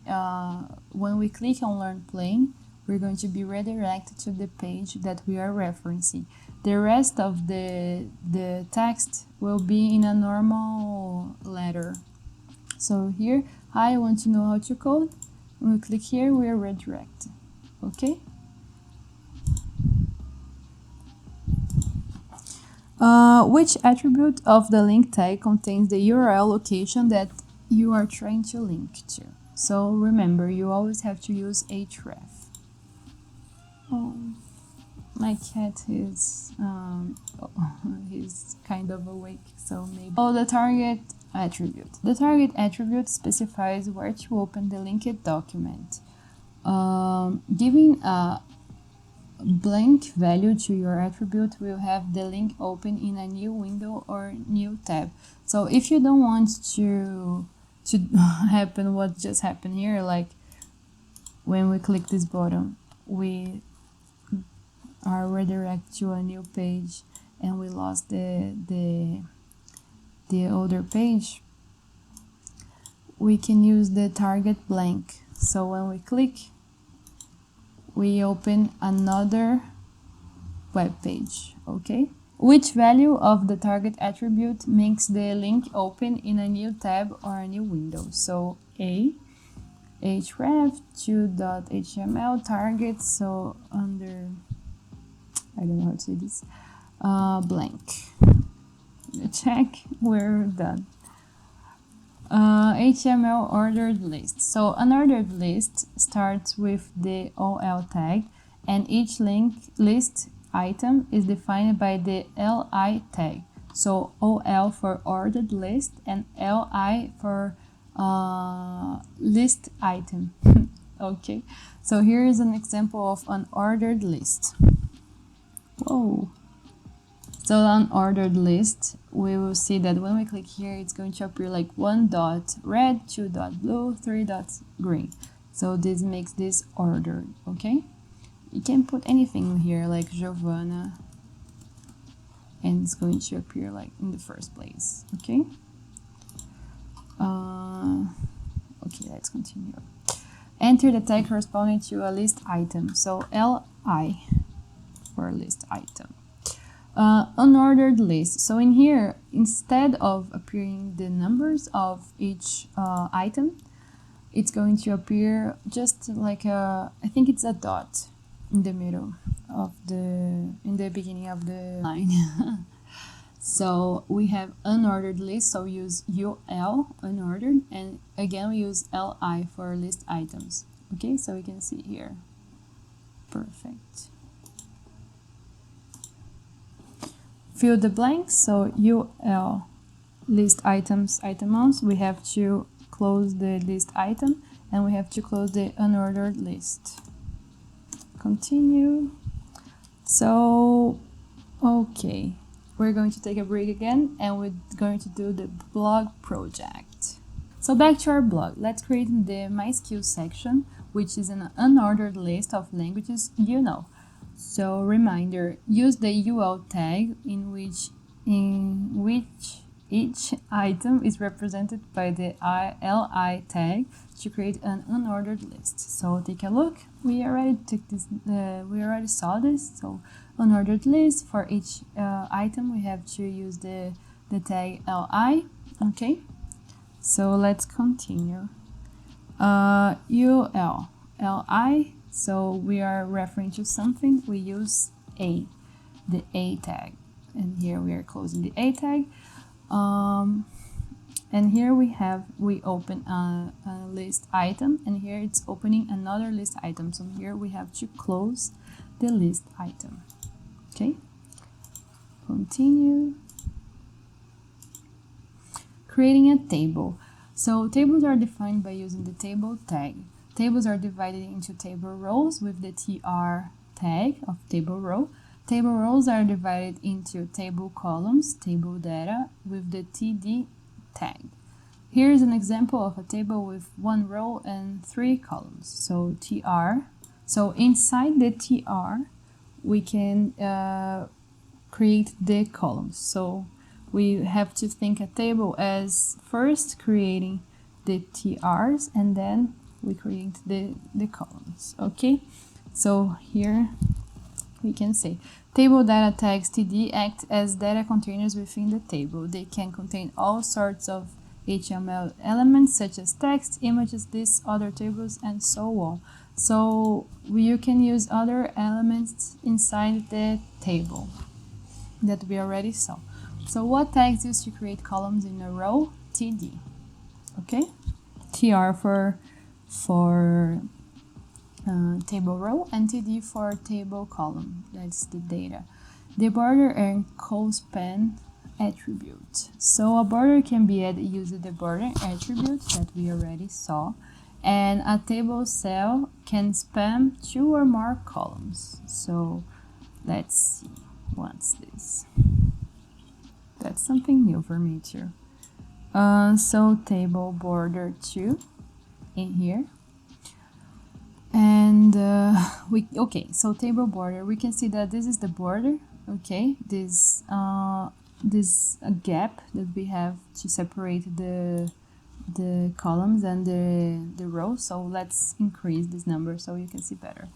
when we click on learn plane, we're going to be redirected to the page that we are referencing. The rest of the text will be in a normal letter. So here, hi, I want to know how to code. When we click here, we are redirected. Okay? Which attribute of the link tag contains the URL location that you are trying to link to? So remember, you always have to use href. Oh, my cat is he's kind of awake, so maybe. Oh, the target attribute. The target attribute specifies where to open the linked document. Giving a blank value to your attribute will have the link open in a new window or new tab. So if you don't want to happen what just happened here, like when we click this button, we are redirected to a new page and we lost the older page, we can use the target blank. So when we click, we open another web page. Okay? Which value of the target attribute makes the link open in a new tab or a new window? So A, href, 2.html, target, so under, I don't know how to say this, blank. Check, we're done. HTML ordered list. So an ordered list starts with the OL tag, and each list item is defined by the LI tag. So OL for ordered list and LI for list item. Okay, so here is an example of an ordered list. Whoa. So on ordered list, we will see that when we click here, it's going to appear like 1 dot red, 2 dot blue, 3 dots green. So this makes this ordered, okay? You can put anything here like Giovanna, and it's going to appear like in the first place, okay? Okay, let's continue. Enter the tag corresponding to a list item. So LI for list item. Unordered list. So in here, instead of appearing the numbers of each item, it's going to appear just like a, I think it's a dot in the middle of in the beginning of the line. So we have unordered list, so use UL, unordered, and again we use LI for list items. Okay, so we can see here. Perfect. Fill the blanks, so UL list items, item mounts, we have to close the list item and we have to close the unordered list. Continue. So, okay, we're going to take a break again and we're going to do the blog project. So back to our blog, let's create the My Skills section, which is an unordered list of languages you know. So reminder, use the UL tag in which each item is represented by the LI tag to create an unordered list. So take a look. We already saw this. So unordered list, for each item we have to use the tag LI. Okay. So let's continue. UL LI. So we are referring to something, we use A, the A tag. And here we are closing the A tag. And here we open a list item, and here it's opening another list item. So here we have to close the list item. Okay, continue. Creating a table. So tables are defined by using the table tag. Tables are divided into table rows with the TR tag of table row. Table rows are divided into table columns, table data, with the TD tag. Here is an example of a table with 1 row and 3 columns. So TR. So inside the TR, we can create the columns. So we have to think a table as first creating the TRs and then we create the columns, okay? So here we can say table data tags TD act as data containers within the table. They can contain all sorts of HTML elements such as text, images, lists, other tables, and so on. So you can use other elements inside the table that we already saw. So what tags used to create columns in a row? TD, okay? TR for table row and TD for table column. That's the data. The border and co-span attribute. So a border can be added using the border attribute that we already saw, and a table cell can span 2 or more columns. So let's see what's this. That's something new for me too. So table border 2 in here. And so table border, we can see that this is the border, okay? This gap that we have to separate the columns and the rows. So let's increase this number so you can see better,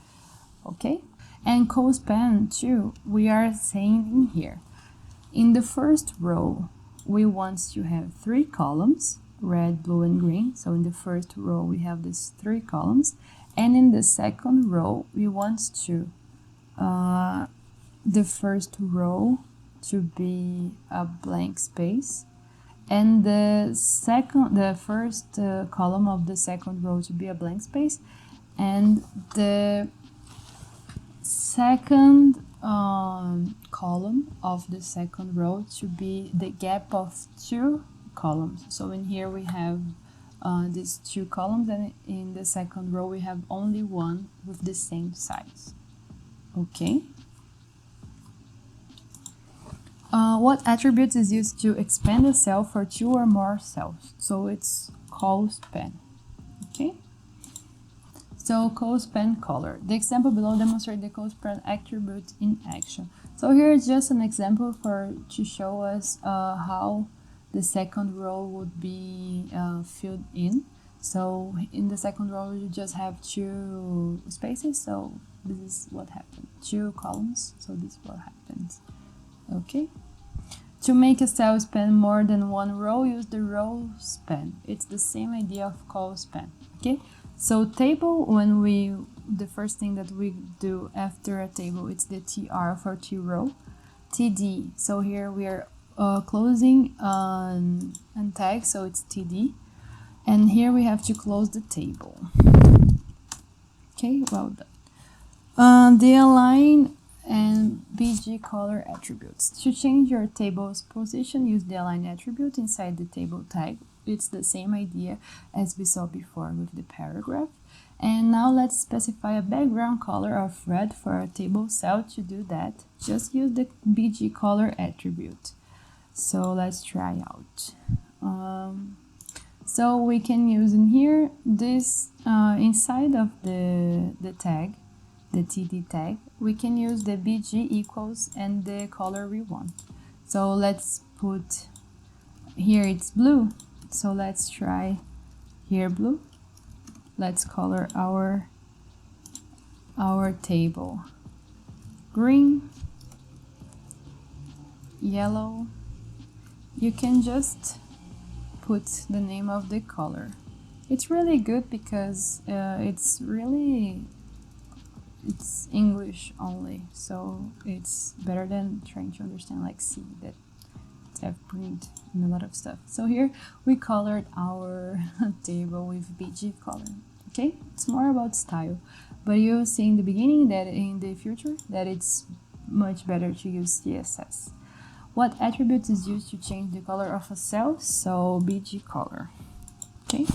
okay? And co-span too, we are saying in here, in the first row, we want to have 3 columns, red, blue, and green. So in the first row, we have these 3 columns. And in the second row, we want to the first row to be a blank space, and the first column of the second row to be a blank space, and the second column of the second row to be the gap of 2 columns. So in here we have these 2 columns, and in the second row we have only one with the same size, okay? What attribute is used to expand a cell for 2 or more cells? So it's co-span, okay? So co-span color. The example below demonstrates the co-span attribute in action. So here is just an example to show us how the second row would be filled in. So in the second row you just have 2 spaces, so this is what happened. 2 columns, so this is what happens, okay? To make a cell span more than 1 row, use the row span. It's the same idea of co-span, okay? So table, the first thing that we do after a table, it's the TR for T-row. TD, so here we are closing and tag, so it's TD. And here we have to close the table. Okay, well done. The align and BG color attributes. To change your table's position, use the align attribute inside the table tag. It's the same idea as we saw before with the paragraph. And now let's specify a background color of red for a table cell. To do that, just use the BG color attribute. So let's try out. So we can use in here this inside of the tag, the TD tag, we can use the BG equals and the color we want. So let's put here it's blue. So let's try here blue. Let's color our table green, yellow. You can just put the name of the color. It's really good because it's English only, so it's better than trying to understand like C that have print and a lot of stuff. So here we colored our table with BG color. Okay, it's more about style, but you'll see in the beginning that in the future that it's much better to use CSS. What attribute is used to change the color of a cell? So BG color. Okay.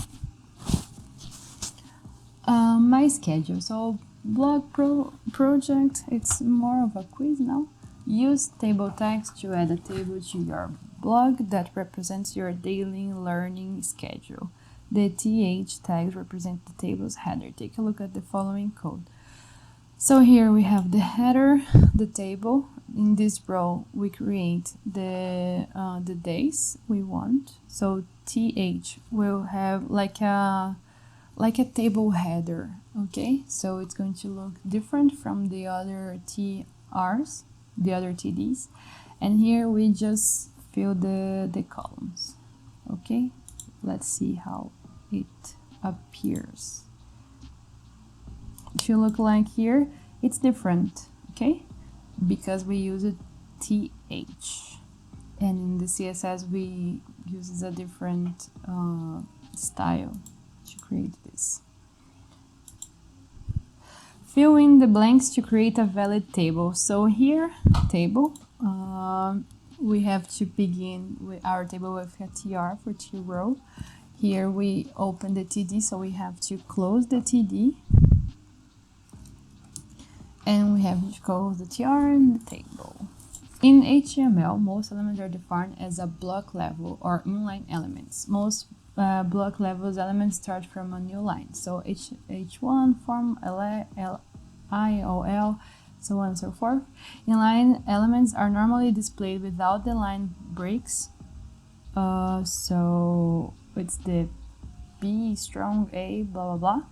My schedule. So blog project, it's more of a quiz now. Use table tags to add a table to your blog that represents your daily learning schedule. The TH tags represent the table's header. Take a look at the following code. So here we have the header, the table. In this row, we create the days we want. So th will have like a table header. Okay, so it's going to look different from the other TRs, the other TDs. And here we just fill the columns. Okay, let's see how it appears. If you look like here, it's different, okay? Because we use it TH. And in the CSS, we use a different style to create this. Fill in the blanks to create a valid table. So here, table, we have to begin with our table with a TR for T row. Here we open the TD, so we have to close the TD. And we have to close the TR and the table. In HTML, most elements are defined as a block level or inline elements. Most block levels elements start from a new line. So H1, form, IOL, so on and so forth. Inline elements are normally displayed without the line breaks. So it's the B, strong, A, blah, blah, blah.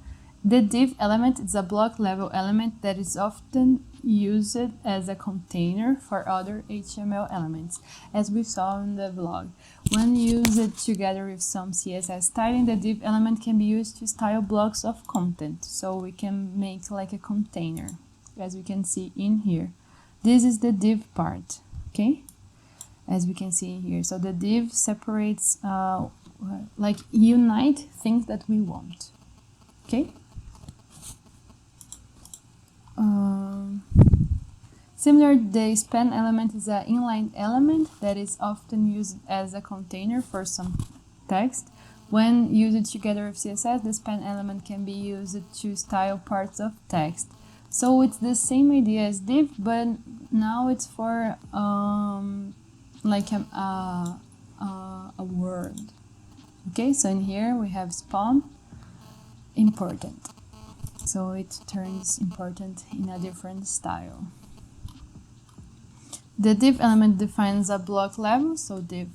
The div element is a block level element that is often used as a container for other HTML elements, as we saw in the blog. When used together with some CSS styling, the div element can be used to style blocks of content. So we can make like a container, as we can see in here. This is the div part, okay? As we can see here. So the div separates, like unite things that we want, okay? Similar, the span element is an inline element that is often used as a container for some text. When used together with CSS, the span element can be used to style parts of text. So it's the same idea as div, but now it's for like a word. Okay, so in here we have span important. So it turns important in a different style. The div element defines a block level, so div,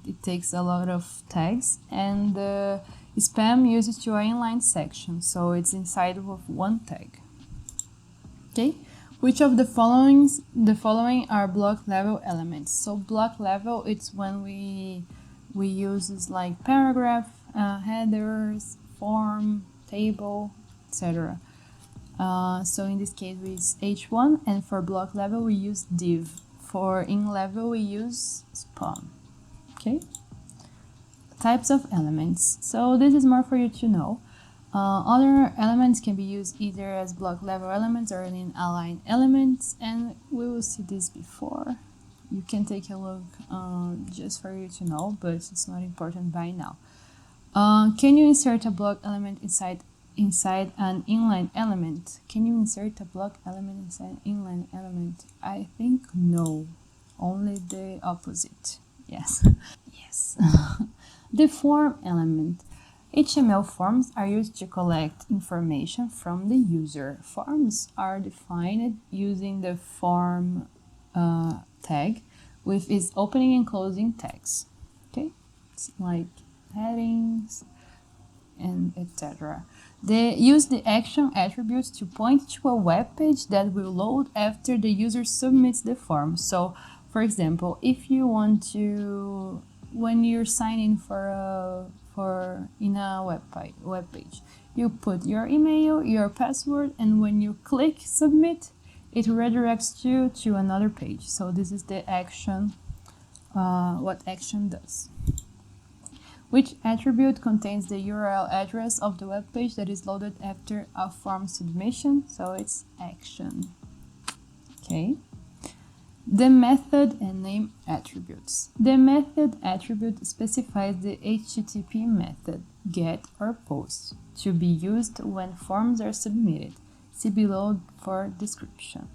it takes a lot of tags, and the spam uses to an inline section, so it's inside of one tag. Okay, which of the following are block level elements? So block level, it's when we use like paragraph, headers, form, table, etc. So in this case we use H1, and for block level we use div. For in level we use span. Okay. Types of elements. So this is more for you to know. Other elements can be used either as block level elements or in align elements, and we will see this before. You can take a look just for you to know, but it's not important by now. Can you insert a block element inside an inline element? Can you insert a block element inside an inline element? I think no, only the opposite. Yes. Yes. The form element. HTML forms are used to collect information from the user. Forms are defined using the form tag with its opening and closing tags. Okay, it's like headings and etc. They use the action attributes to point to a web page that will load after the user submits the form. So, for example, if you want to, when you're signing in a web page, you put your email, your password, and when you click submit, it redirects you to another page. So this is the action, what action does. Which attribute contains the URL address of the web page that is loaded after a form submission? So it's action. Okay. The method and name attributes. The method attribute specifies the HTTP method, get or post, to be used when forms are submitted. See below for description.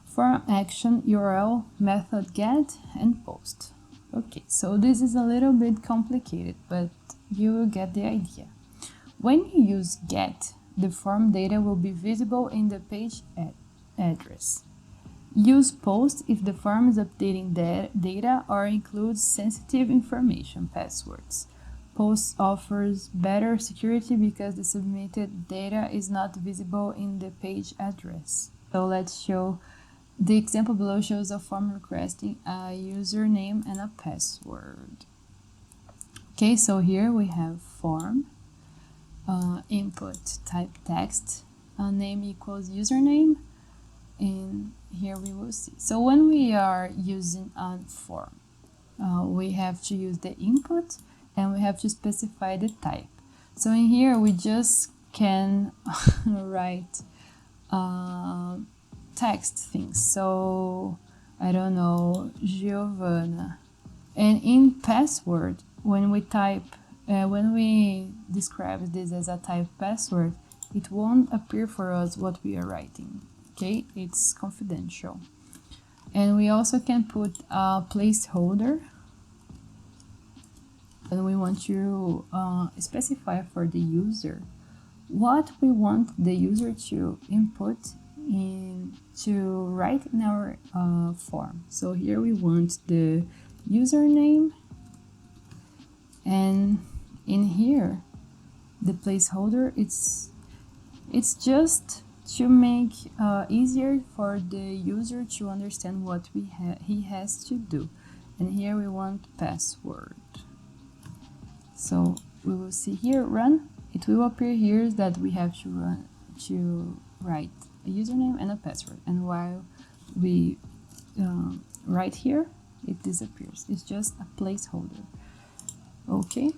Form action, URL, method get, and post. Okay, so this is a little bit complicated, but you will get the idea. When you use get, the form data will be visible in the page address. Use post if the form is updating data or includes sensitive information, passwords. Post offers better security because the submitted data is not visible in the page address. So let's show the example below shows a form requesting a username and a password. Okay, so here we have form, input type text, name equals username, and here we will see. So when we are using a form, we have to use the input and we have to specify the type. So in here we just can write text things. So I don't know, Giovanna. And in password, when we describe this as a type password, it won't appear for us what we are writing. Okay, it's confidential. And we also can put a placeholder, and we want to specify for the user what we want the user to input to write in our form. So here we want the username, and in here the placeholder, it's just to make easier for the user to understand what he has to do. And here we want password. So we will see here run. It will appear here that we have to write a username and a password. And while we write here, it disappears. It's just a placeholder. Okay.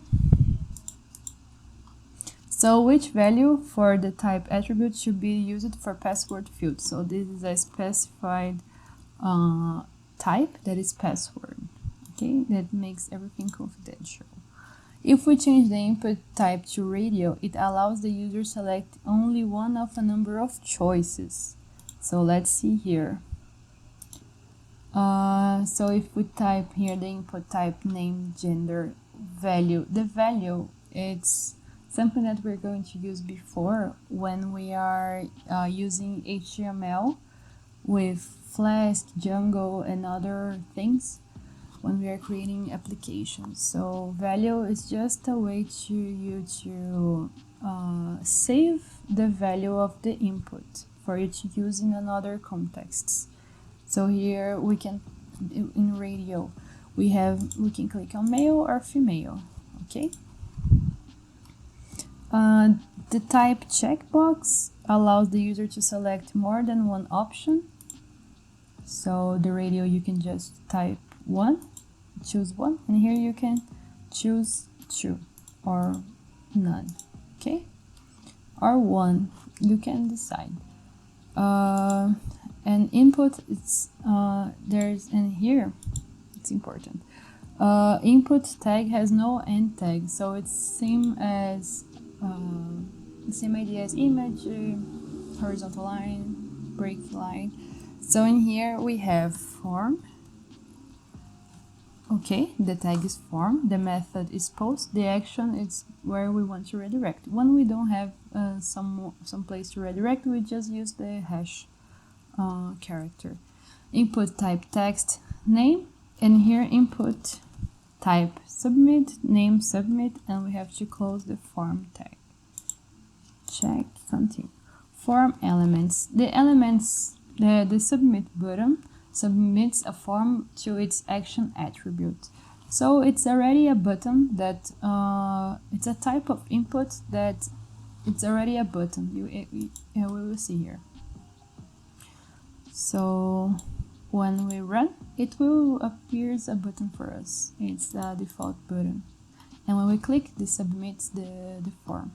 So which value for the type attribute should be used for password field? So this is a specified type that is password. Okay, that makes everything confidential. If we change the input type to radio, it allows the user select only one of a number of choices. So let's see here. So if we type here the input type, name, gender, value, the value, it's something that we're going to use before when we are using HTML with Flask, Django, and other things when we are creating applications. So value is just a way to you to save the value of the input for you to use in another contexts. So here we can, in radio, we can click on male or female. Okay. The type checkbox allows the user to select more than one option. So the radio, you can just type one, choose one, and here you can choose two or none. Okay, or one, you can decide. And input, it's there's, and here it's important. Input tag has no end tag, so it's same as the same idea as image, horizontal line, break line. So in here we have form. Okay, the tag is form, the method is post, the action is where we want to redirect. When we don't have some place to redirect, we just use the hash character. Input type text, name, and here input type submit, name submit, and we have to close the form tag. Check, continue. Form elements. The elements, the submit button submits a form to its action attribute. So it's already a button that it's a type of input that it's already a button. We will see here. So when we run, it will appear as a button for us. It's the default button. And when we click, this submits the form.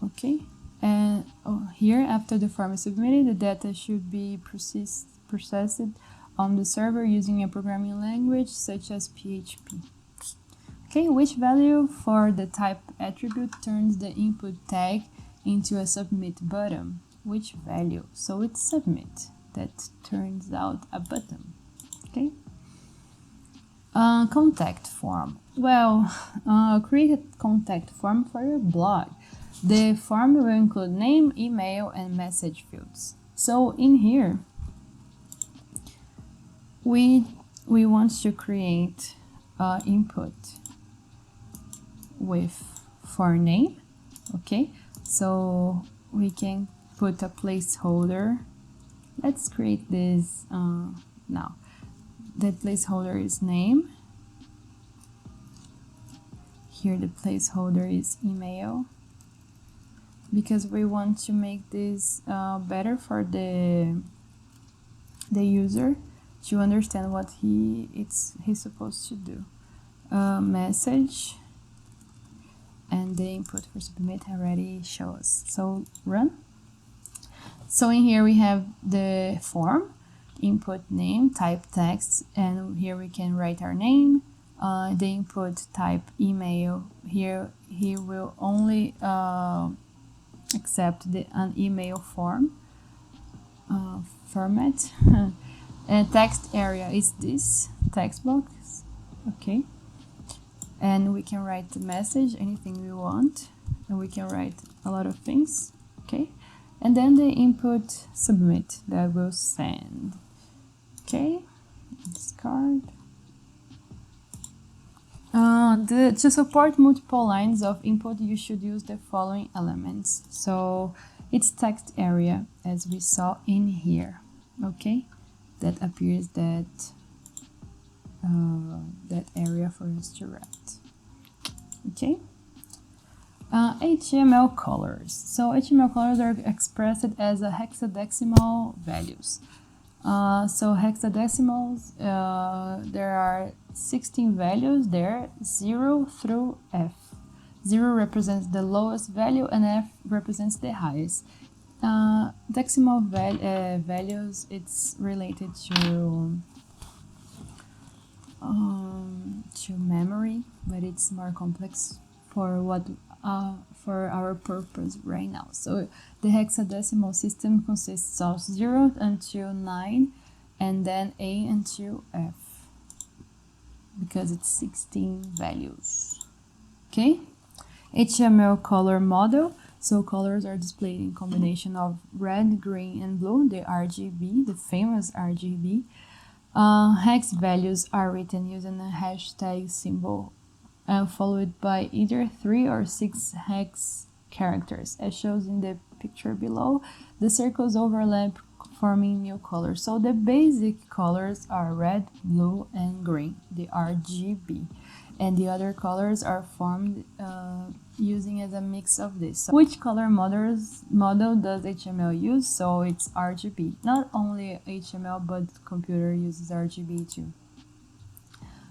Okay, and here after the form is submitted, the data should be processed on the server using a programming language such as PHP. Okay, which value for the type attribute turns the input tag into a submit button? Which value? So it's submit that turns out a button. Okay. Contact form. Well, create a contact form for your blog. The form will include name, email, and message fields. So in here, we want to create input with for name. Okay, so we can put a placeholder. Let's create this now. The placeholder is name. Here the placeholder is email, because we want to make this better for the user to understand what he's supposed to do. Message, and the input for submit already shows. So run. So in here we have the form, input name, type text, and here we can write our name. The input type email. Here he will only accept an email form format. And text area is this text box. Okay, and we can write the message, anything we want, and we can write a lot of things. Okay, and then the input submit that will send. Okay, discard. To support multiple lines of input, you should use the following elements. So it's text area, as we saw in here. Okay, that appears that area for us to write. Okay. HTML colors. So HTML colors are expressed as a hexadecimal values. So hexadecimals, there are 16 values there, 0 through F. 0 represents the lowest value and F represents the highest. Decimal values, it's related to memory, but it's more complex for for our purpose right now. So the hexadecimal system consists of 0 until 9 and then A until F, because it's 16 values. Okay, HTML color model. So colors are displayed in combination of red, green, and blue, the RGB, the famous RGB. Hex values are written using a hashtag symbol, followed by either 3 or 6 hex characters, as shown in the picture below. The circles overlap, forming new colors. So the basic colors are red, blue, and green, the RGB. And the other colors are formed using as a mix of this. So which color model does HTML use? So it's RGB. Not only HTML, but computer uses RGB too.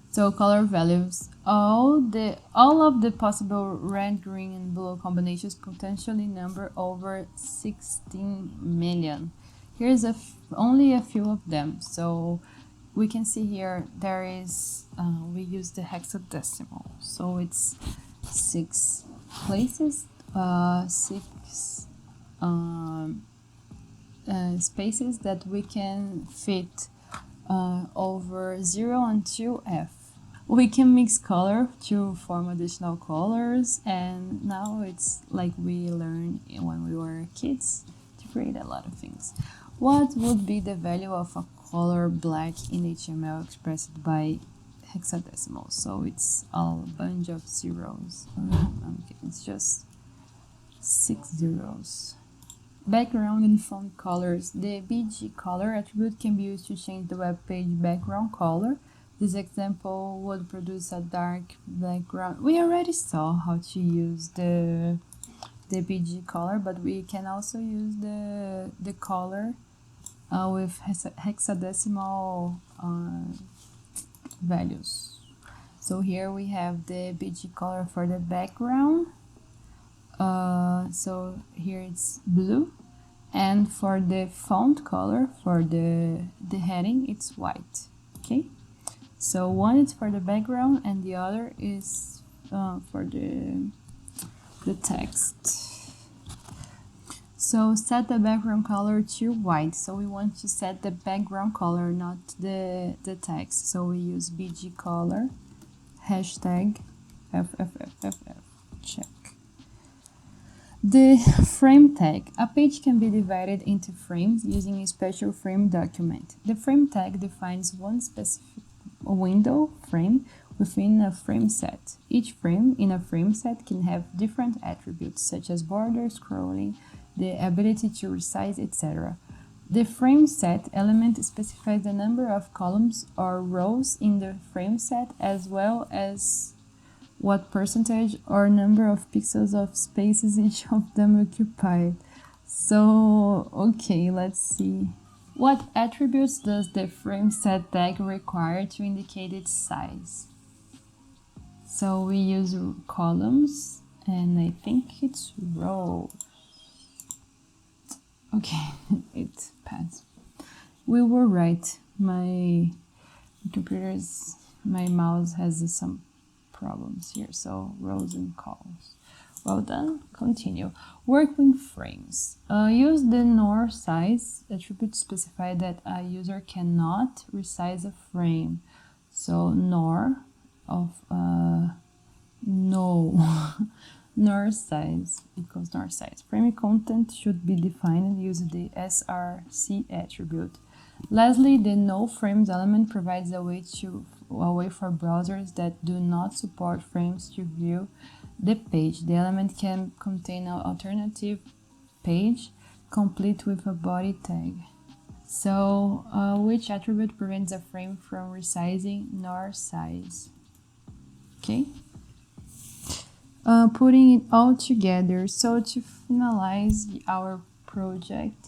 So color values. All of the possible red, green, and blue combinations potentially number over 16 million. Here's only a few of them. So we can see here there is, we use the hexadecimal. So it's 6 places, 6 spaces that we can fit over 0 until F. We can mix color to form additional colors, and now it's like we learned when we were kids to create a lot of things. What would be the value of a color black in HTML expressed by hexadecimal? So it's a bunch of zeros. It's just 6 zeros. Background and font colors. The BG color attribute can be used to change the web page background color. This example would produce a dark background. We already saw how to use the BG color, but we can also use the color with hexadecimal values. So here we have the BG color for the background. So here it's blue, and for the font color for the heading it's white. Okay, so one is for the background and the other is for the text. So set the background color to white. So we want to set the background color, not the text. So we use BG color, hashtag FFFFF, check. The frame tag. A page can be divided into frames using a special frame document. The frame tag defines one specific window frame within a frame set. Each frame in a frame set can have different attributes such as border, scrolling, the ability to resize, etc. The frame set element specifies the number of columns or rows in the frame set as well as what percentage or number of pixels of spaces each of them occupy. So, okay, let's see. What attributes does the frame set tag require to indicate its size? So we use columns, and I think it's row. Okay, it passed. We were right. My mouse has some problems here, so rows and columns. Well done. Continue. Work with frames. Use the nor size attribute to specify that a user cannot resize a frame. So nor of no nor size equals nor size. Frame content should be defined using the src attribute. Lastly, the no frames element provides a way for browsers that do not support frames to view the page. The element can contain an alternative page complete with a body tag. So, which attribute prevents a frame from resizing nor size? Okay. Putting it all together. So to finalize our project,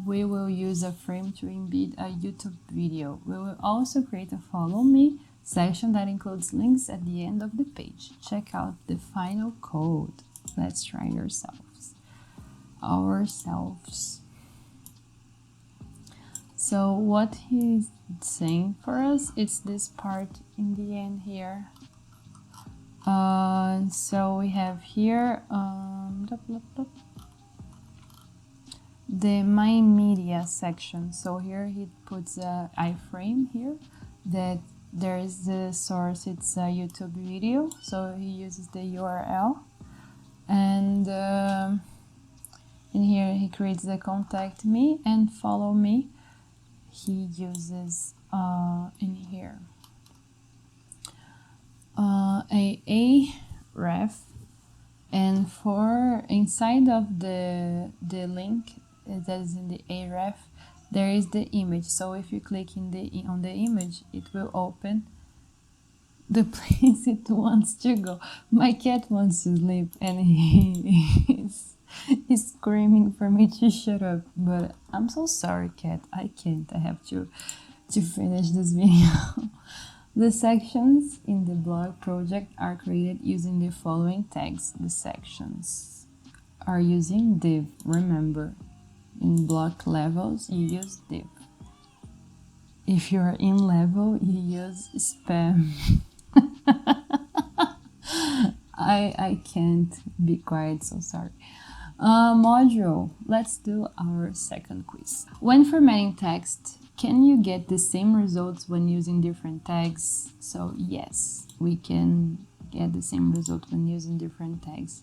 we will use a frame to embed a YouTube video. We will also create a follow me section that includes links at the end of the page. Check out the final code. Let's try ourselves. So what he's saying for us is this part in the end here. So we have here the My Media section. So here he puts a iframe here that there is the source, it's a YouTube video. So he uses the URL, and in here he creates the contact me and follow me. He uses in here a ref, and for inside of the link that is in the aref, there is the image. So if you click on the image, it will open the place it wants to go. My cat wants to sleep, and he's screaming for me to shut up. But I'm so sorry, cat. I can't. I have to finish this video. The sections in the blog project are created using the following tags. The sections are using div. Remember, in block levels, you use div. If you're in level, you use spam. I can't be quiet, so sorry. Module. Let's do our second quiz. When formatting text, can you get the same results when using different tags? So yes, we can get the same result when using different tags.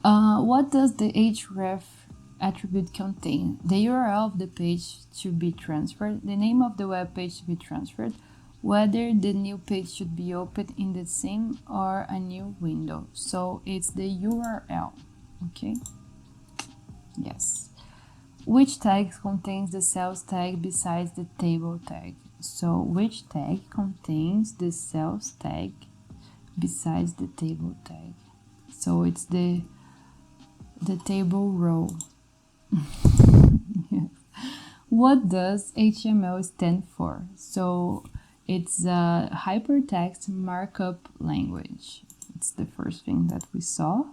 What does the href attribute contain? The URL of the page to be transferred, the name of the web page to be transferred, whether the new page should be opened in the same or a new window. So it's the URL, okay? Yes. Which tag contains the cells tag besides the table tag? So which tag contains the cells tag besides the table tag? So it's the table row. Yes. What does HTML stand for? So it's a hypertext markup language. It's the first thing that we saw.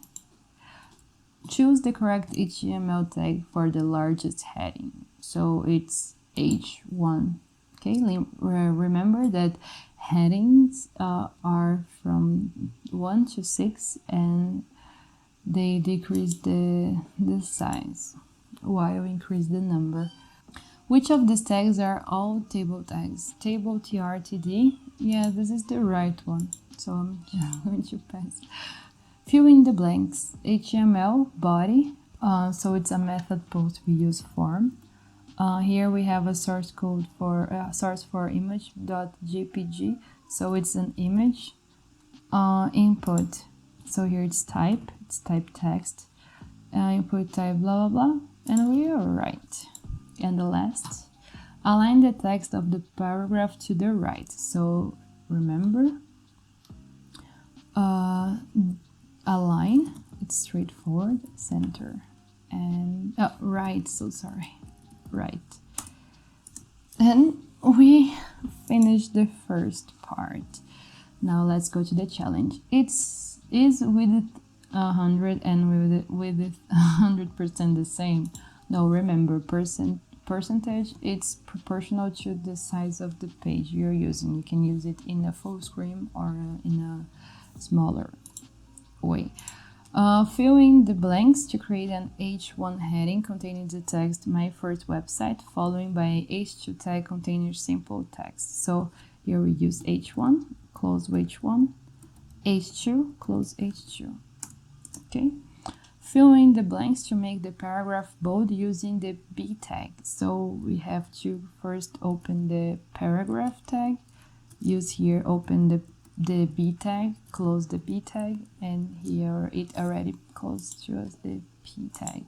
Choose the correct HTML tag for the largest heading. So it's H1. Okay, remember that headings are from 1 to 6, and they decrease the size while increase the number. Which of these tags are all table tags? Table TRTD. Yeah, this is the right one. So I'm just going to pass. Fill in the blanks. HTML body, so it's a method post we use form. Here we have a source code for source for image.jpg, so it's an image. Input, so here it's type text. Input type blah blah blah, and we are right. And the last, align the text of the paragraph to the right. So remember, align, it's straightforward, center, and right, so sorry, right. And we finished the first part. Now let's go to the challenge. Is width 100 and width 100% the same? No, remember, percentage, it's proportional to the size of the page you're using. You can use it in a full screen or in a smaller way. Fill in the blanks to create an H1 heading containing the text "My first website," following by H2 tag containing simple text. So here we use H1, close H1, H2, close H2. Okay. Fill in the blanks to make the paragraph bold using the B tag. So we have to first open the paragraph tag, use here, open the B tag, close the B tag, and here it already closed to us the P tag.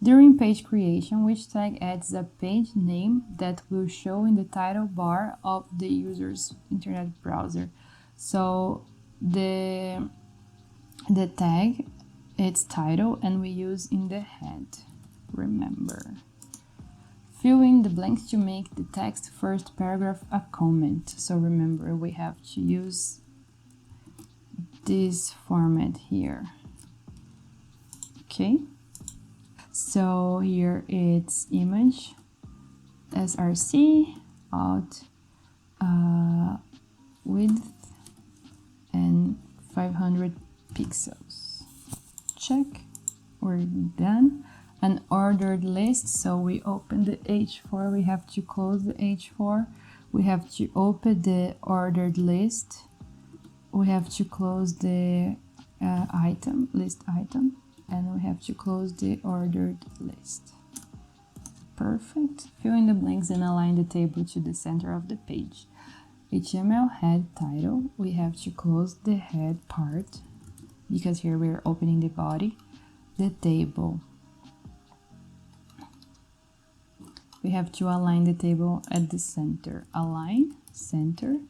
During page creation, which tag adds a page name that will show in the title bar of the user's internet browser? So the tag, it's title, and we use in the head, remember. Fill in the blanks to make the text first paragraph a comment. So remember, we have to use this format here. Okay, so here it's image, src, alt, width, and 500 pixels. Check, we're done. An ordered list, so we open the H4, we have to close the H4, we have to open the ordered list, we have to close the list item, and we have to close the ordered list. Perfect. Fill in the blanks and align the table to the center of the page. HTML head title, we have to close the head part, because here we're opening the body. The table, we have to align the table at the center. Align, center.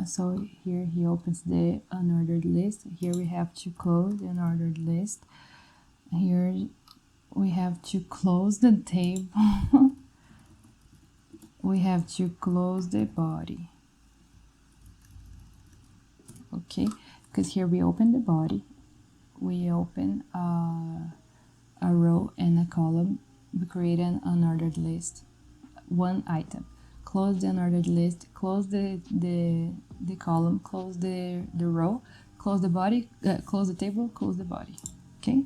So here he opens the unordered list. Here we have to close the unordered list. Here we have to close the table. We have to close the body. Okay, because here we open the body. We open a row and a column. We create an unordered list, one item. Close the unordered list, close the column, close the row, close the body, close the table, close the body. Okay.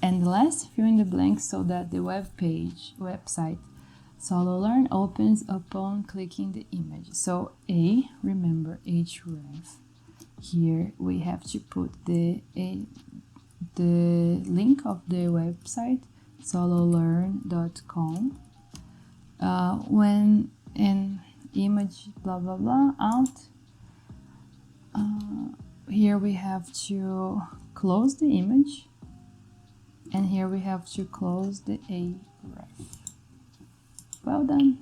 And last, fill in the blanks so that the website Solo Learn opens upon clicking the image. So A, remember href. Here we have to put the link of the website, sololearn.com. When an image blah blah blah out, here we have to close the image, and here we have to close the href. Well done.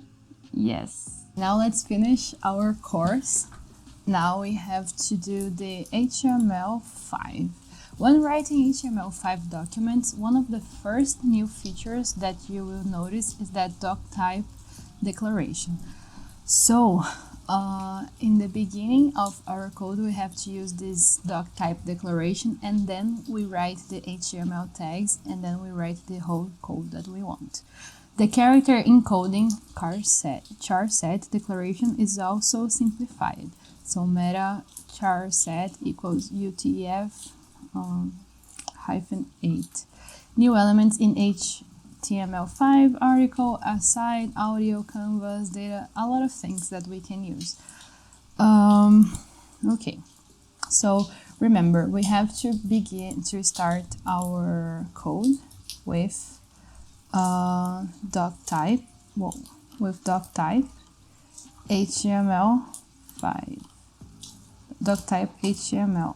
Yes. Now let's finish our course. Now we have to do the HTML5. When writing HTML5 documents, one of the first new features that you will notice is that Doctype Declaration. So, in the beginning of our code, we have to use this Doctype Declaration, and then we write the HTML tags, and then we write the whole code that we want. The character encoding char set declaration is also simplified. So meta char set equals UTF -8. New elements in HTML5, article, aside, audio, canvas, data, a lot of things that we can use. Okay, So remember, we have to start our code with doctype, with doctype HTML5. Doctype HTML.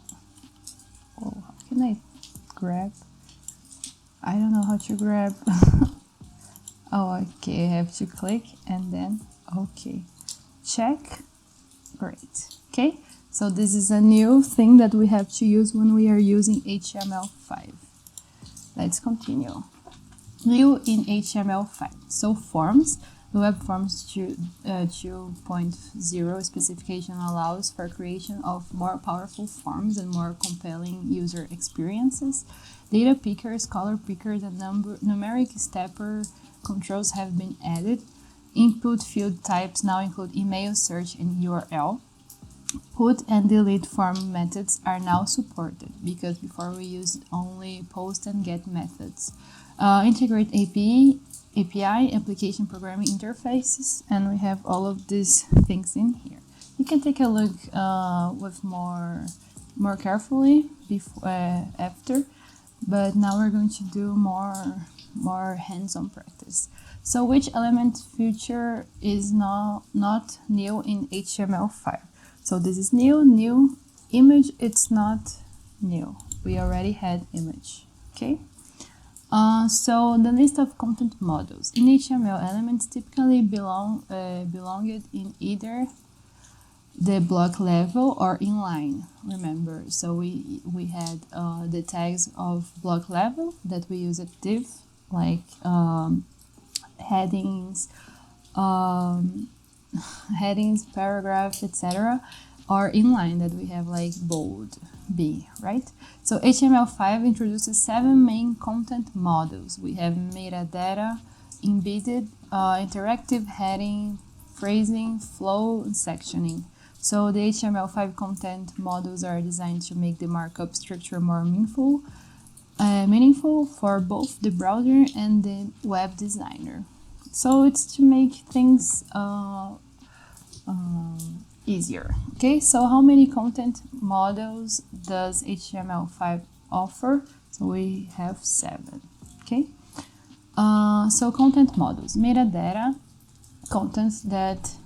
Oh, how can I grab? I don't know how to grab. Oh, okay, I have to click and then okay. Check. Great. Okay, so this is a new thing that we have to use when we are using HTML5. Let's continue. New in HTML5. So forms. The Web Forms 2.0 specification allows for creation of more powerful forms and more compelling user experiences. Data pickers, color pickers, and numeric stepper controls have been added. Input field types now include email, search, and URL. Put and delete form methods are now supported, because before we used only post and get methods. Integrate API, application programming interfaces, and we have all of these things in here. You can take a look with more carefully after, but now we're going to do more hands-on practice. So which element feature is not new in HTML5? So this is new. Image, it's not new. We already had image, okay? So the list of content models. In HTML, elements typically belonged in either the block level or inline, remember. So we had the tags of block level that we use at div, like headings, paragraph, etc., or inline that we have like bold, B, right? So HTML5 introduces 7 main content models. We have metadata, embedded, interactive, heading, phrasing, flow, and sectioning. So the HTML5 content models are designed to make the markup structure more meaningful for both the browser and the web designer. So it's to make things easier. Okay, so how many content models does HTML5 offer? So we have 7. Okay, so content models. Metadata, contents that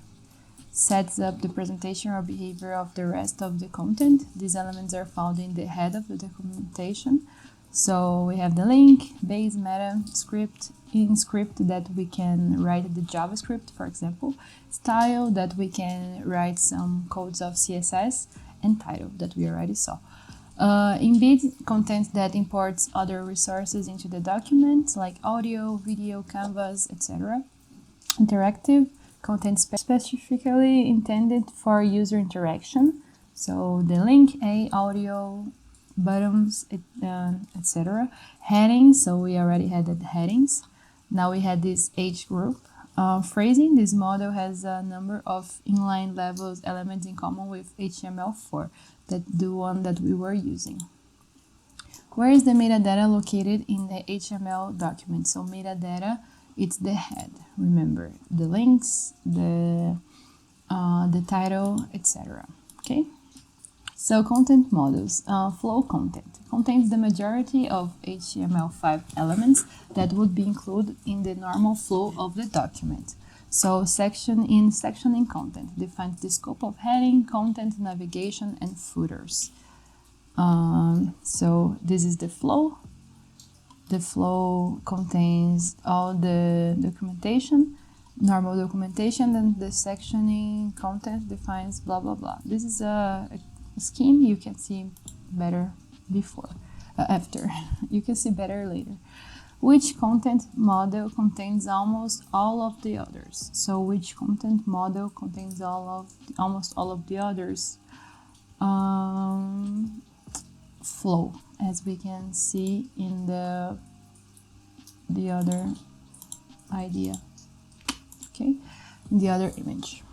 sets up the presentation or behavior of the rest of the content. These elements are found in the head of the documentation. So we have the link, base, meta, script, in script that we can write the JavaScript, for example, style that we can write some codes of CSS, and title that we already saw. Embed content that imports other resources into the document, like audio, video, canvas, etc. Interactive content specifically intended for user interaction. So the link, audio, buttons, etc. Headings, so we already had the headings. Now we had this age group. Phrasing, this model has a number of inline levels elements in common with HTML4, the one that we were using. Where is the metadata located in the HTML document? So metadata, it's the head. Remember, the links, the title, etc. Okay. So content models. Flow content contains the majority of HTML5 elements that would be included in the normal flow of the document. So sectioning content defines the scope of heading, content, navigation, and footers. So this is the flow. The flow contains all the documentation, normal documentation, and the sectioning content defines blah blah blah. This is a scheme. You can see better after. You can see better later. Which content model contains almost all of the others? So which content model contains almost all of the others? Flow, as we can see in the other idea. Okay, in the other image.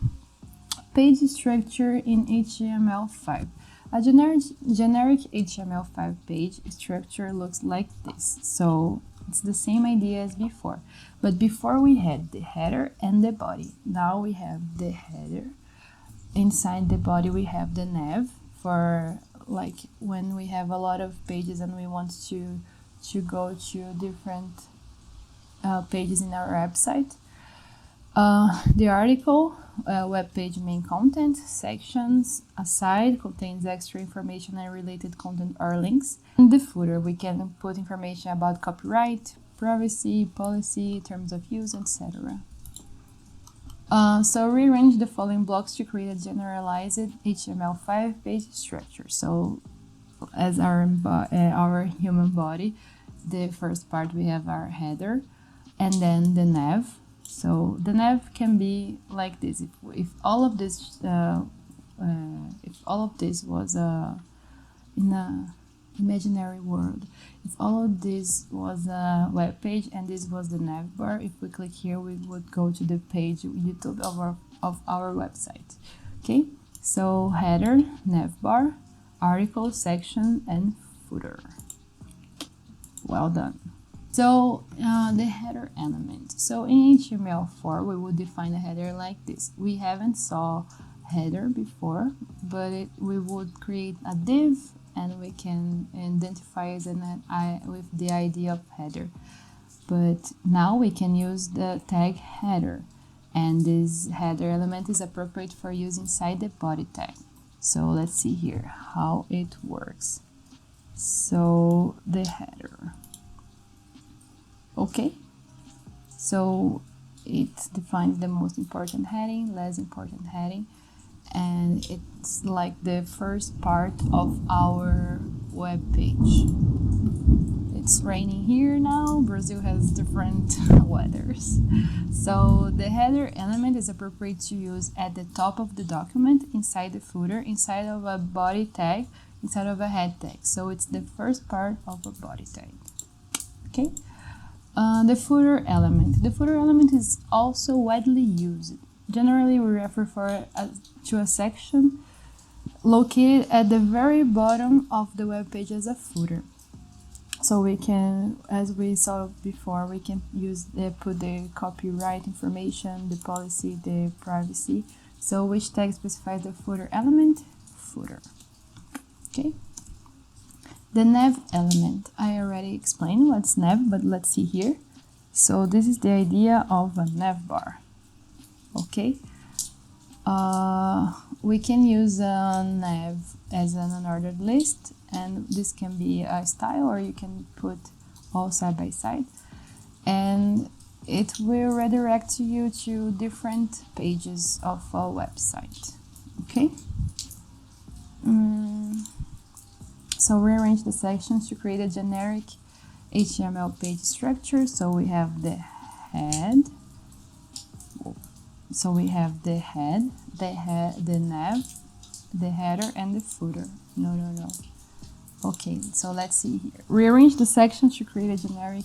Page structure in HTML5. A generic HTML5 page structure looks like this. So it's the same idea as before, but before we had the header and the body. Now we have the header. Inside the body we have the nav for like when we have a lot of pages and we want to go to different pages in our website. The article, web page main content, sections, aside contains extra information and related content or links. In the footer, we can put information about copyright, privacy, policy, terms of use, etc. So rearrange the following blocks to create a generalized HTML5 page structure. So as our human body, the first part we have our header, and then the nav. So the nav can be like this. If all of this was in a imaginary world, if all of this was a web page and this was the nav bar, if we click here, we would go to the page YouTube of our website. Okay, so header, nav bar, article, section, and footer. Well done. So the header element. So in HTML4, we would define a header like this. We haven't saw header before, but we would create a div and we can identify it with the ID of header. But now we can use the tag header, and this header element is appropriate for use inside the body tag. So let's see here how it works. So the header. Okay, so it defines the most important heading, less important heading, and it's like the first part of our web page. It's raining here now. Brazil has different weathers. So the header element is appropriate to use at the top of the document, inside the footer, inside of a body tag, inside of a head tag. So it's the first part of a body tag. Okay. The footer element. The footer element is also widely used. Generally, we refer to a section located at the very bottom of the web page as a footer. So we can, as we saw before, we can put the copyright information, the policy, the privacy. So which tag specifies the footer element? Footer. Okay. The nav element. I already explained what's nav, but let's see here. So this is the idea of a nav bar. Okay. We can use a nav as an unordered list, and this can be a style, or you can put all side by side. And it will redirect you to different pages of a website. Okay. So rearrange the sections to create a generic HTML page structure. So we have the head. So we have the head, the nav, the header, and the footer. No. Okay, so let's see here. Rearrange the sections to create a generic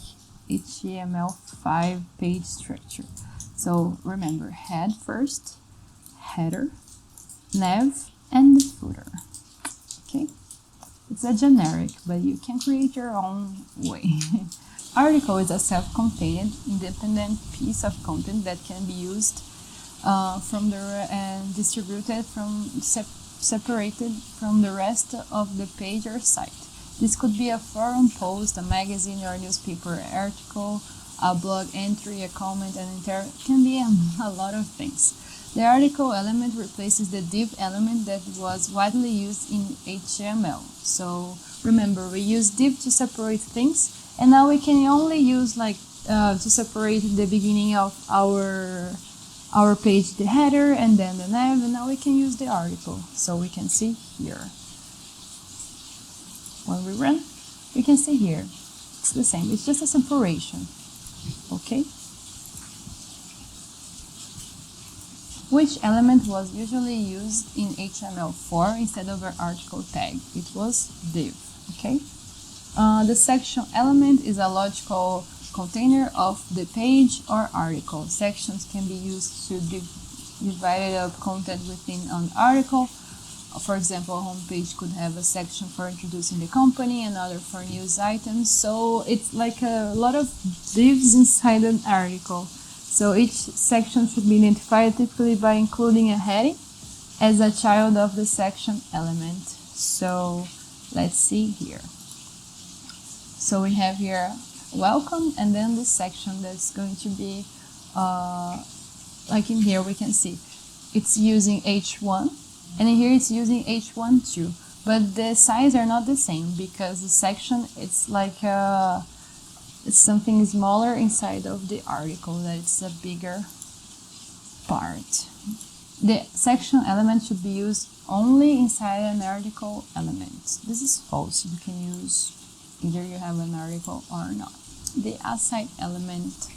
HTML5 page structure. So remember, head first, header, nav, and the footer. Okay. It's a generic, but you can create your own way. Article is a self-contained, independent piece of content that can be used and distributed separated from the rest of the page or site. This could be a forum post, a magazine or newspaper article, a blog entry, a comment, it can be a lot of things. The article element replaces the div element that was widely used in HTML. So remember, we use div to separate things, and now we can only use to separate the beginning of our page, the header, and then the nav, and now we can use the article. So we can see here. When we run, we can see here. It's the same, it's just a separation. Okay. Which element was usually used in HTML4 instead of an article tag? It was div. Okay. The section element is a logical container of the page or article. Sections can be used to divide up content within an article. For example, a homepage could have a section for introducing the company, another for news items. So it's like a lot of divs inside an article. So each section should be identified typically by including a heading as a child of the section element. So let's see here. So we have here welcome, and then this section that's going to be like in here we can see it's using H1, and in here it's using H1 too, but the size are not the same because the section it's like it's something smaller inside of the article, that it's a bigger part. The section element should be used only inside an article element. This is false. You can use either you have an article or not. The aside element,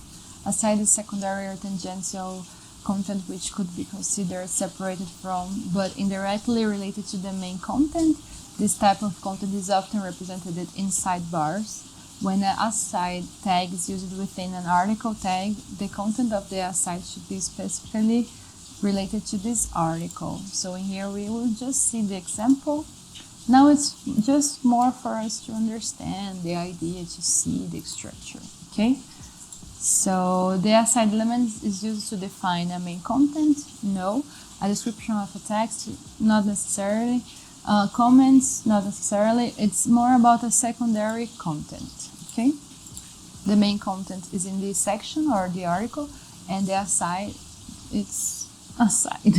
aside the secondary or tangential content which could be considered separated from but indirectly related to the main content, this type of content is often represented in sidebars. When an aside tag is used within an article tag, the content of the aside should be specifically related to this article. So in here we will just see the example. Now it's just more for us to understand the idea, to see the structure, okay? So the aside element is used to define a main content? No. A description of a text? Not necessarily. Comments? Not necessarily. It's more about a secondary content, okay? The main content is in this section or the article, and the aside, it's aside.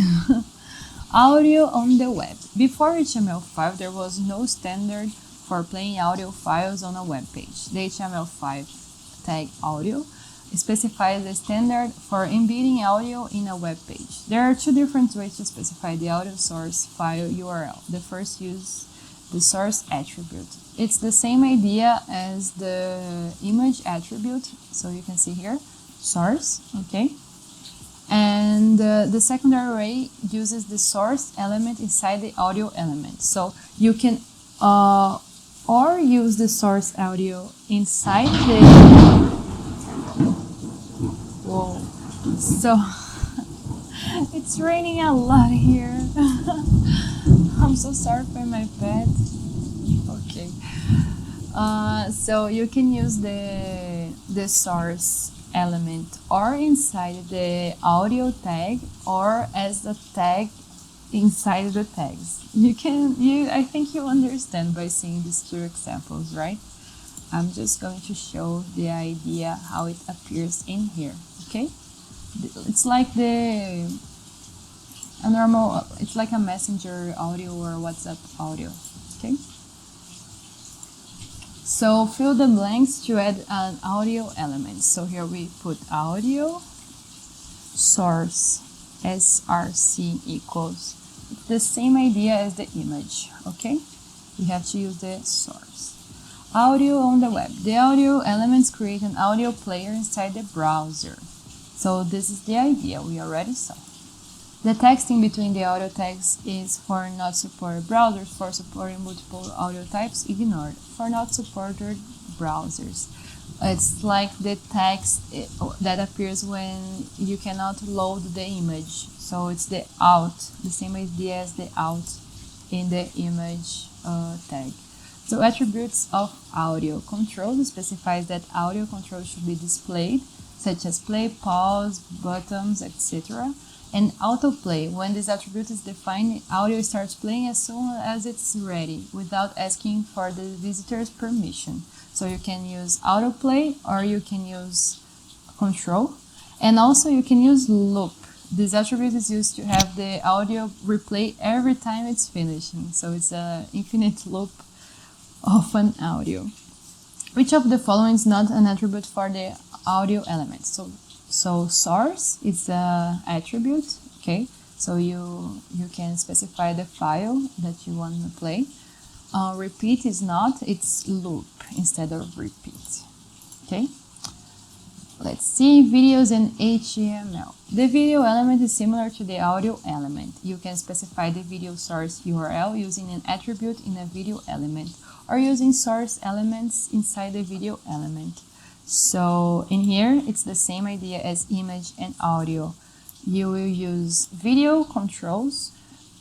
Audio on the web. Before HTML5, there was no standard for playing audio files on a web page. The HTML5 tag audio specifies the standard for embedding audio in a web page. There are two different ways to specify the audio source file URL. The first uses the source attribute. It's the same idea as the image attribute, so you can see here, source, okay? And the secondary way uses the source element inside the audio element. So you can or use the source audio inside the... Whoa. So it's raining a lot here. I'm so sorry for my pet. Okay. So you can use the source element or inside the audio tag or as a tag inside the tags. I think you understand by seeing these two examples, right? I'm just going to show the idea how it appears in here, okay? It's like it's like a messenger audio or WhatsApp audio, okay? So fill the blanks to add an audio element. So here we put audio source src equals. It's the same idea as the image, okay? We have to use the source. Audio on the web. The audio elements create an audio player inside the browser. So this is the idea we already saw. The texting between the audio tags is for not supported browsers. For supporting multiple audio types, ignored. For not supported browsers. It's like the text that appears when you cannot load the image. So it's the out, the same idea as the out in the image tag. So attributes of audio. Controls specifies that audio controls should be displayed, such as play, pause, buttons, etc. And autoplay. When this attribute is defined, audio starts playing as soon as it's ready, without asking for the visitor's permission. So you can use autoplay or you can use control. And also you can use loop. This attribute is used to have the audio replay every time it's finishing. So it's an infinite loop of an audio. Which of the following is not an attribute for the audio element? So source is an attribute, okay? So you can specify the file that you want to play. Repeat is not, it's loop instead of repeat, okay? Let's see, videos and HTML. The video element is similar to the audio element. You can specify the video source URL using an attribute in a video element or using source elements inside the video element. So in here, it's the same idea as image and audio. You will use video controls,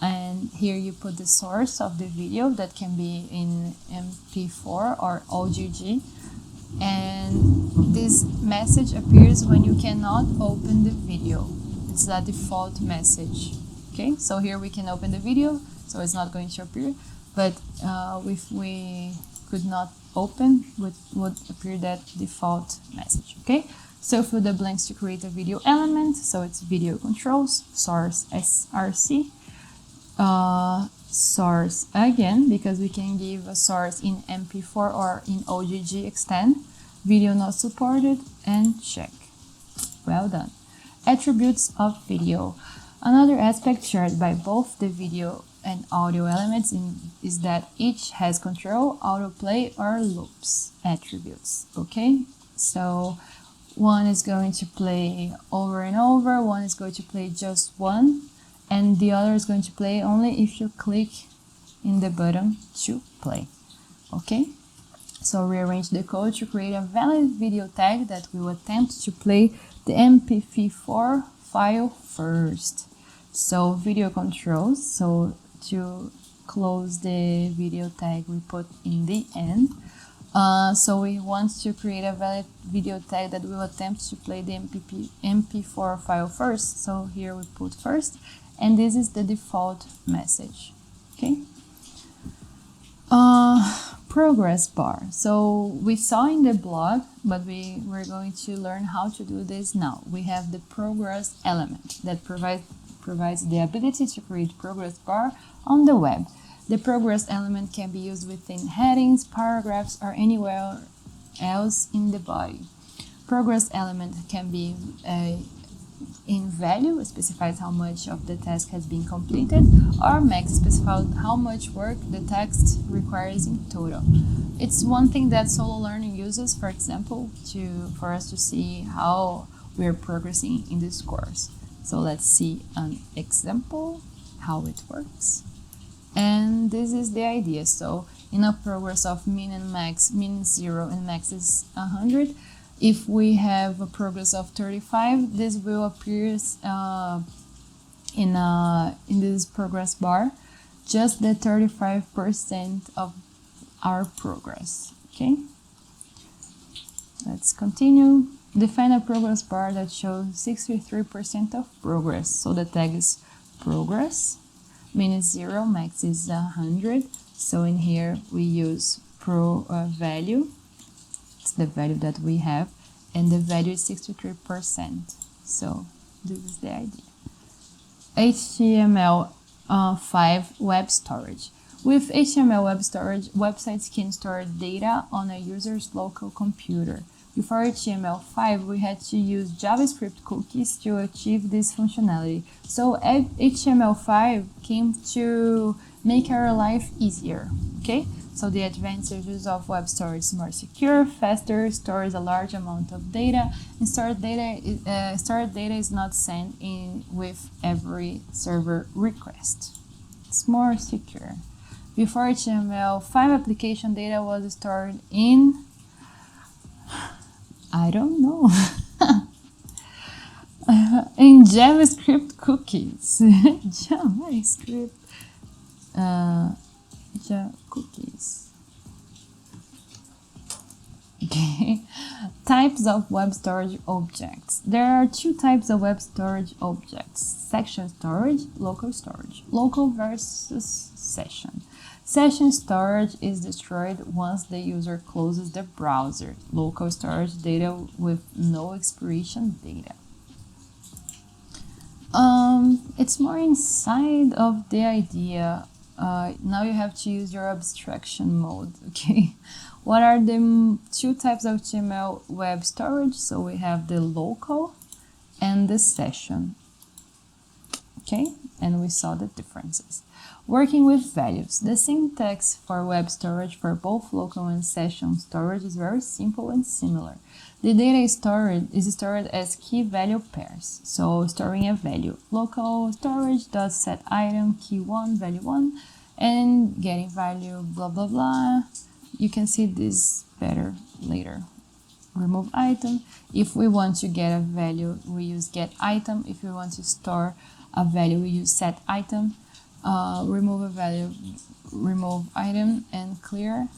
and here you put the source of the video that can be in MP4 or OGG. And this message appears when you cannot open the video. It's the default message. Okay, so here we can open the video, so it's not going to appear. but if we could not open, would appear that default message. Okay, so fill the blanks to create a video element. So it's video controls, source src, source again, because we can give a source in MP4 or in OGG extend, video not supported, and check. Well done. Attributes of video. Another aspect shared by both the video and audio elements is that each has control, autoplay, or loops attributes. Okay, so one is going to play over and over, one is going to play just one, and the other is going to play only if you click in the button to play. Okay, so rearrange the code to create a valid video tag that will attempt to play the MP4 file first. So video controls, so to close the video tag we put in the end. So we want to create a valid video tag that will attempt to play the MP4 file first. So here we put first, and this is the default message. Okay. Progress bar. So we saw in the blog, but we're going to learn how to do this now. We have the progress element that provides the ability to create progress bar on the web. The progress element can be used within headings, paragraphs, or anywhere else in the body. Progress element can be in value, specifies how much of the task has been completed, or max specifies how much work the text requires in total. It's one thing that solo learning uses, for example, for us to see how we're progressing in this course. So let's see an example, how it works. And this is the idea. So in a progress of min and max, min is 0 and max is 100. If we have a progress of 35, this will appear in this progress bar, just the 35% of our progress. Okay, let's continue. Define a progress bar that shows 63% of progress. So the tag is progress, min is 0, max is 100. So in here we use value. It's the value that we have, and the value is 63%. So this is the idea. HTML5 web storage. With HTML web storage, websites can store data on a user's local computer. Before HTML5, we had to use JavaScript cookies to achieve this functionality. So HTML5 came to make our life easier. Okay? So the advantages of web storage is more secure, faster, stores a large amount of data, and stored data is not sent in with every server request. It's more secure. Before HTML5, application data was stored in, I don't know, in JavaScript cookies. JavaScript cookies. Okay. Types of web storage objects. There are two types of web storage objects: section storage, local storage. Local versus session. Session storage is destroyed once the user closes the browser. Local storage data with no expiration data. It's more inside of the idea. Now you have to use your abstraction mode, okay? What are the two types of HTML web storage? So we have the local and the session, okay? And we saw the differences. Working with values. The syntax for web storage for both local and session storage is very simple and similar. The data is stored as key value pairs. So storing a value. Local storage does set item key 1 value 1 and getting value blah blah blah. You can see this better later. Remove item. If we want to get a value, we use get item. If we want to store a value, we use set item. Remove a value, remove item, and clear.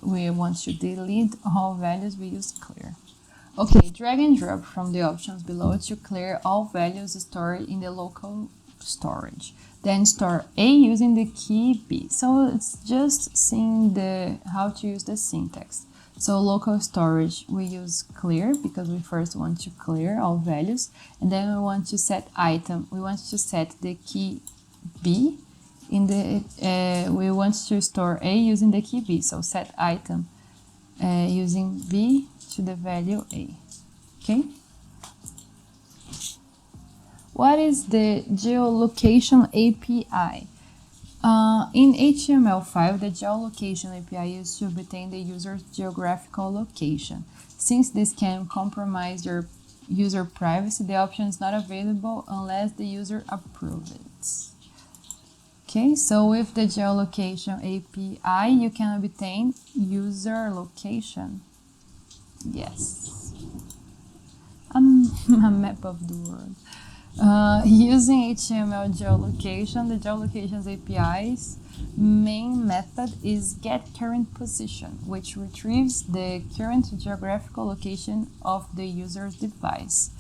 We want to delete all values, we use clear. Okay, drag and drop from the options below to clear all values stored in the local storage. Then store A using the key B. So it's just seeing how to use the syntax. So local storage, we use clear because we first want to clear all values, and then we want to set item. We want to set the key B in the. We want to store A using the key B. So set item using B to the value A. Okay. What is the Geolocation API? In HTML5, the Geolocation API is to obtain the user's geographical location. Since this can compromise your user privacy, the option is not available unless the user approves it. Okay, so with the Geolocation API, you can obtain user location. Yes. A map of the world. Using HTML geolocation, the geolocation's API's main method is getCurrentPosition, which retrieves the current geographical location of the user's device.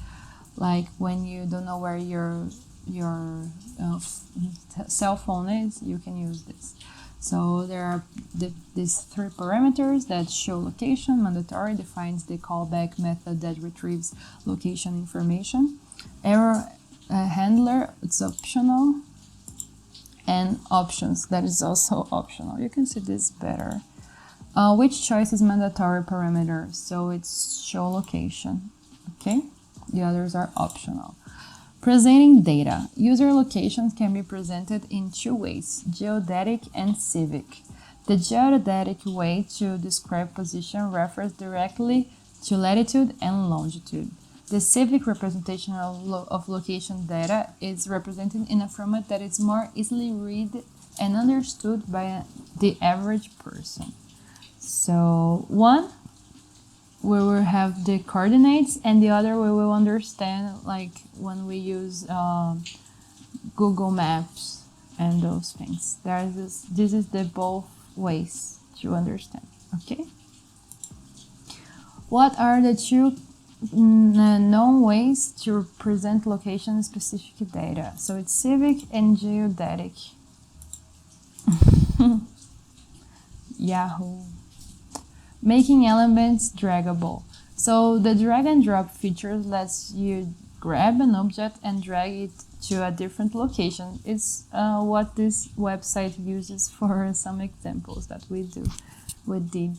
Like when you don't know where your cell phone is, you can use this. So there are these three parameters that show location. Mandatory defines the callback method that retrieves location information. Error handler, it's optional, and options, that is also optional. You can see this better. Which choice is mandatory parameter? So it's show location, okay? The others are optional. Presenting data. User locations can be presented in two ways, geodetic and civic. The geodetic way to describe position refers directly to latitude and longitude. The civic representation of location data is represented in a format that is more easily read and understood by the average person. So one, we will have the coordinates, and the other we will understand like when we use Google Maps and those things. This is the both ways to understand, okay? What are the two known ways to present location-specific data? So it's civic and geodetic. Yahoo! Making elements draggable. So the drag and drop feature lets you grab an object and drag it to a different location. It's what this website uses for some examples that we did.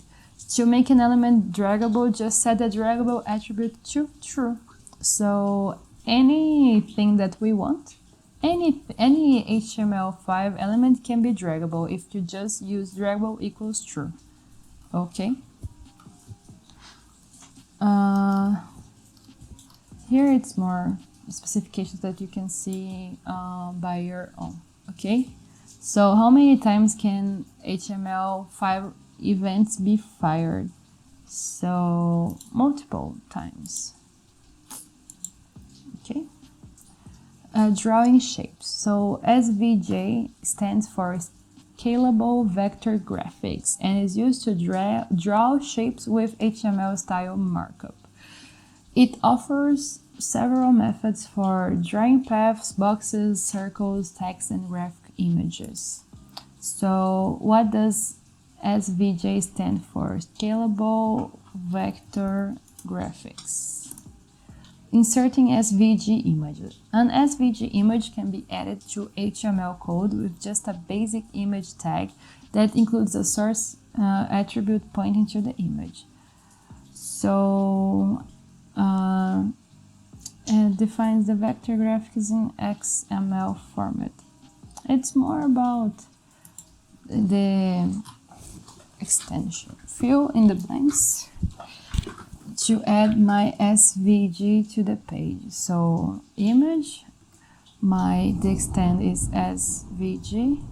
To make an element draggable, just set the draggable attribute to true. So anything that we want, any HTML5 element can be draggable if you just use draggable equals true. Okay. Here it's more specifications that you can see by your own. Okay. So how many times can HTML5 events be fired? So multiple times. Okay. Drawing shapes. So SVG stands for Scalable Vector Graphics and is used to draw shapes with HTML style markup. It offers several methods for drawing paths, boxes, circles, text, and graphic images. So what does SVG stand for? Scalable Vector Graphics. Inserting SVG images. An SVG image can be added to HTML code with just a basic image tag that includes a source attribute pointing to the image. So it defines the vector graphics in XML format. It's more about the extension. Fill in the blanks to add my SVG to the page. So image, the extent is SVG,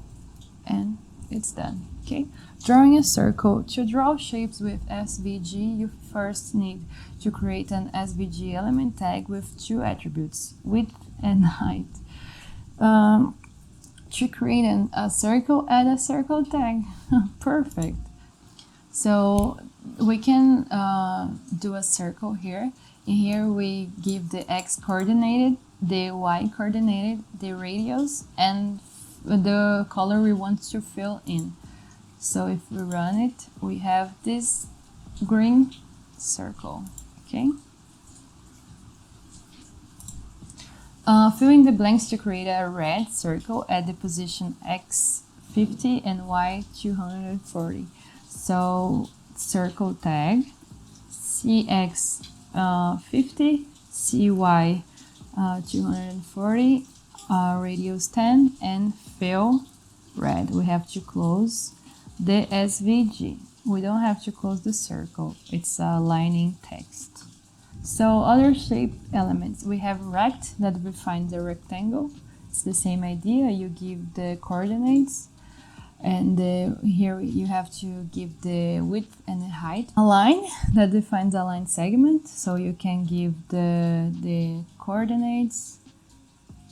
and it's done. Okay. Drawing a circle. To draw shapes with SVG, you first need to create an SVG element tag with two attributes, width and height. To create a circle, add a circle tag. Perfect. So we can do a circle here. And here we give the x coordinated, the y coordinated, the radius, and the color we want to fill in. So if we run it, we have this green circle, okay? Fill in the blanks to create a red circle at the position X 50 and Y 240. So circle tag CX 50, CY 240, radius 10, and fill red. We have to close the SVG. We don't have to close the circle. It's aligning text. So other shape elements, we have rect that defines a rectangle. It's the same idea. You give the coordinates, and here you have to give the width and the height. A line that defines a line segment, so you can give the coordinates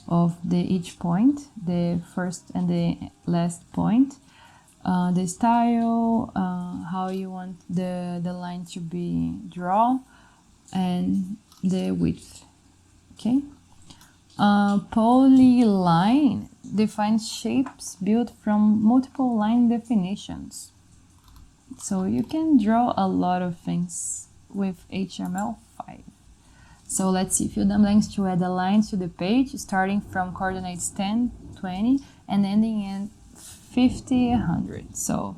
of each point, the first and the last point. The style, how you want the line to be drawn, and the width, okay? Polyline defines shapes built from multiple line definitions. So you can draw a lot of things with HTML5. So let's see, fill the blanks to add a line to the page, starting from coordinates 10, 20, and ending in 50, 100. So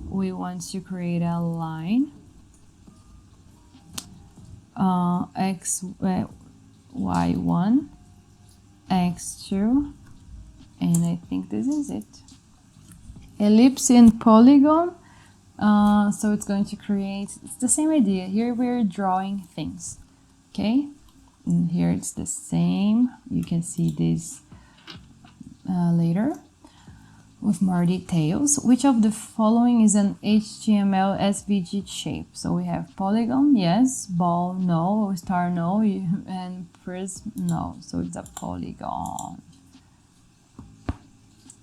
we want to create a line. X, Y1, X2, and I think this is it. Ellipse and polygon, so it's going to create, it's the same idea. Here we're drawing things, okay? And here it's the same. You can see this later with more details. Which of the following is an HTML SVG shape? So we have polygon, yes, ball, no, star, no, and prism, no. So it's a polygon.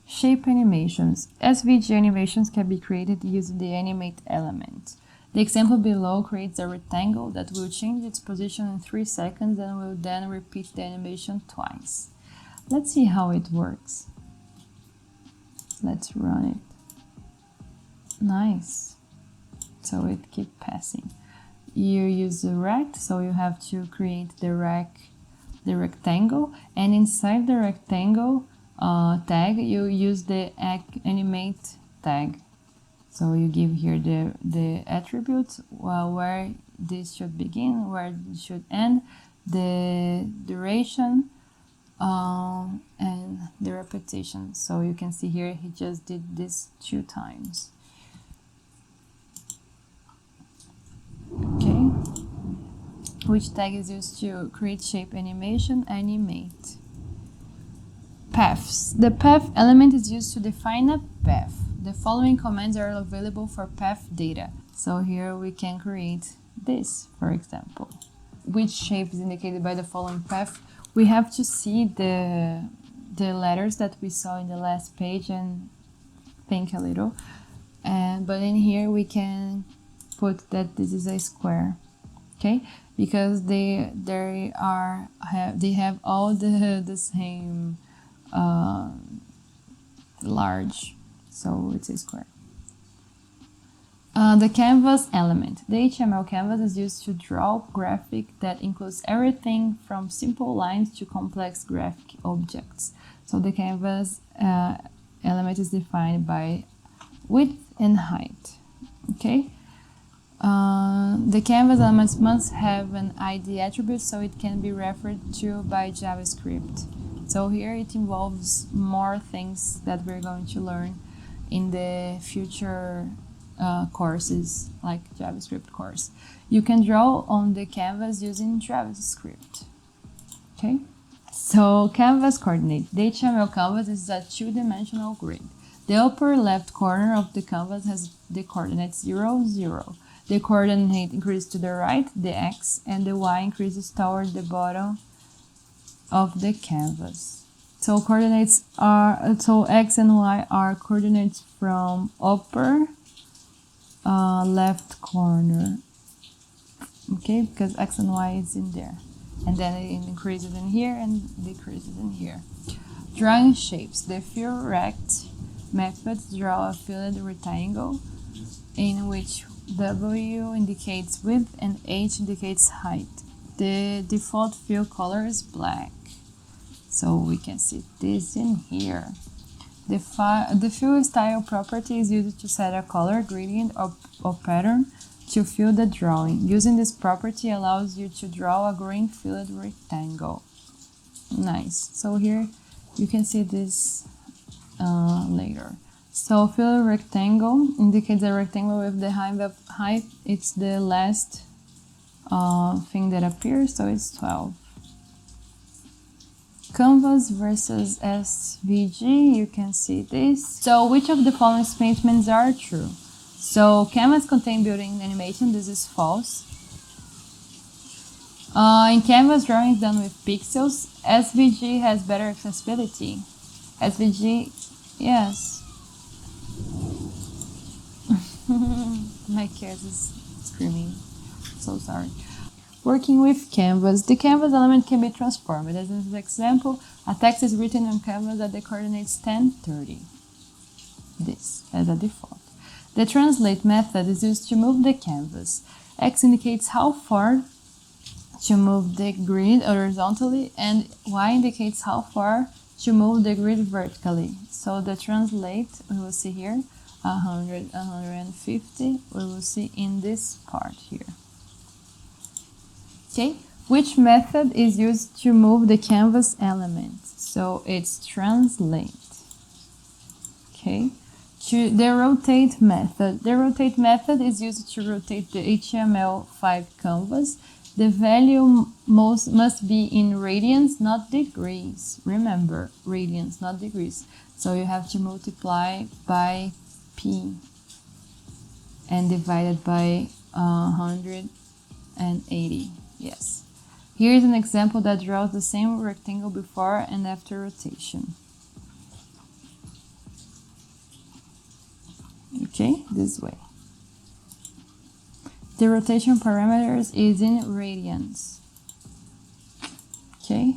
Shape animations. SVG animations can be created using the Animate element. The example below creates a rectangle that will change its position in 3 seconds and will then repeat the animation twice. Let's see how it works. Let's run it. Nice. So it keeps passing. You use the rect, so you have to create the rectangle, and inside the rectangle tag, you use the animate tag. So you give here the attributes, where this should begin, where it should end, the duration, and the repetition. So you can see here he just did this 2 times. Okay. Which tag is used to create shape animation? Animate. Paths. The path element is used to define a path. The following commands are available for path data. So here we can create this, for example. Which shape is indicated by the following path? We have to see the letters that we saw in the last page and think a little. But in here we can put that this is a square, okay? Because they have all the same large, so it's a square. The canvas element. The HTML canvas is used to draw graphic that includes everything from simple lines to complex graphic objects. So the canvas element is defined by width and height. Okay. The canvas elements must have an ID attribute, so it can be referred to by JavaScript. So here it involves more things that we're going to learn in the future courses, like JavaScript course. You can draw on the canvas using JavaScript. Okay, so canvas coordinate. The HTML canvas is a 2-dimensional grid. The upper left corner of the canvas has the coordinates 0, 0. The coordinate increases to the right, the X, and the Y increases toward the bottom of the canvas. So coordinates are, so X and Y are coordinates from upper left corner, okay, because X and Y is in there, and then it increases in here and decreases in here. Drawing shapes. The fill rect methods draw a filled rectangle in which W indicates width and H indicates height. The default fill color is black. So we can see this in here. The fill style property is used to set a color gradient or pattern to fill the drawing. Using this property allows you to draw a green filled rectangle. Nice. So here you can see this later. So fill rectangle indicates a rectangle with the height. It's the last thing that appears, so it's 12. Canvas versus SVG, you can see this. So which of the following statements are true? So canvas contain built-in animation, this is false. In canvas, drawing is done with pixels. SVG has better accessibility. SVG, yes. My cat is screaming, so sorry. Working with canvas. The canvas element can be transformed. As an example, a text is written on canvas at the coordinates 10, 30. This as a default. The translate method is used to move the canvas. X indicates how far to move the grid horizontally, and Y indicates how far to move the grid vertically. So the translate, we will see here, 100, 150, we will see in this part here. Okay, which method is used to move the canvas element? So it's translate. Okay, the rotate method. The rotate method is used to rotate the HTML5 canvas. The value must be in radians, not degrees. Remember, radians, not degrees. So you have to multiply by P and divide it by 180. Yes. Here's an example that draws the same rectangle before and after rotation. Okay, this way. The rotation parameters is in radians. Okay.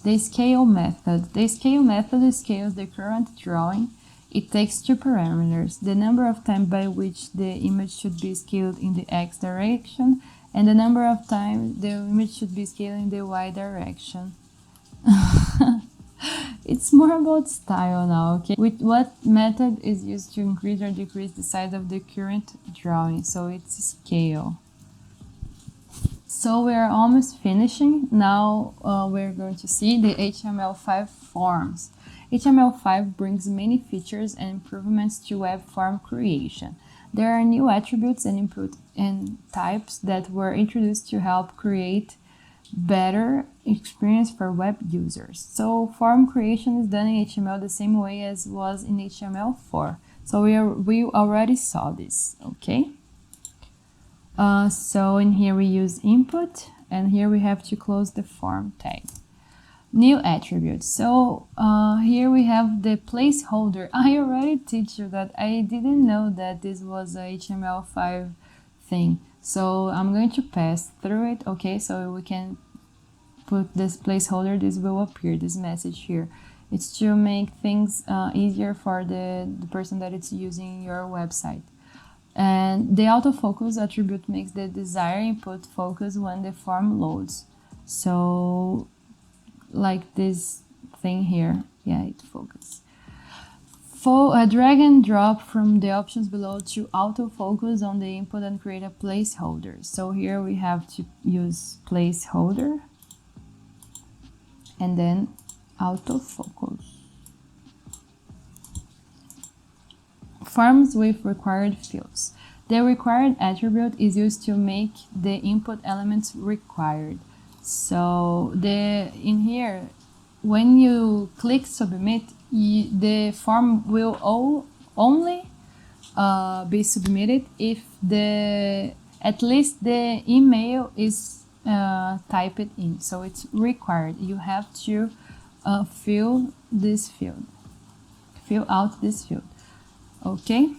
The scale method. The scale method scales the current drawing. It takes two parameters, the number of times by which the image should be scaled in the X direction and the number of times the image should be scaled in the Y direction. It's more about style now, okay? With what method is used to increase or decrease the size of the current drawing? So it's scale. So we're almost finishing. Now we're going to see the HTML5 forms. HTML5 brings many features and improvements to web form creation. There are new attributes and input and types that were introduced to help create better experience for web users. So form creation is done in HTML the same way as was in HTML4. So we already saw this, okay? So in here we use input, and here we have to close the form tag. New attributes. So here we have the placeholder. I already teach you that. I didn't know that this was a HTML5 thing. So I'm going to pass through it, okay? So we can put this placeholder. This will appear, this message here. It's to make things easier for the person that is using your website. And the autofocus attribute makes the desired input focus when the form loads. So like this thing here, yeah, it focuses. Drag and drop from the options below to autofocus on the input and create a placeholder. So here we have to use placeholder and then autofocus. Forms with required fields. The required attribute is used to make the input elements required. So in here, when you click submit, the form will only be submitted if at least the email is typed in. So it's required. You have to fill this field, fill out this field. Okay.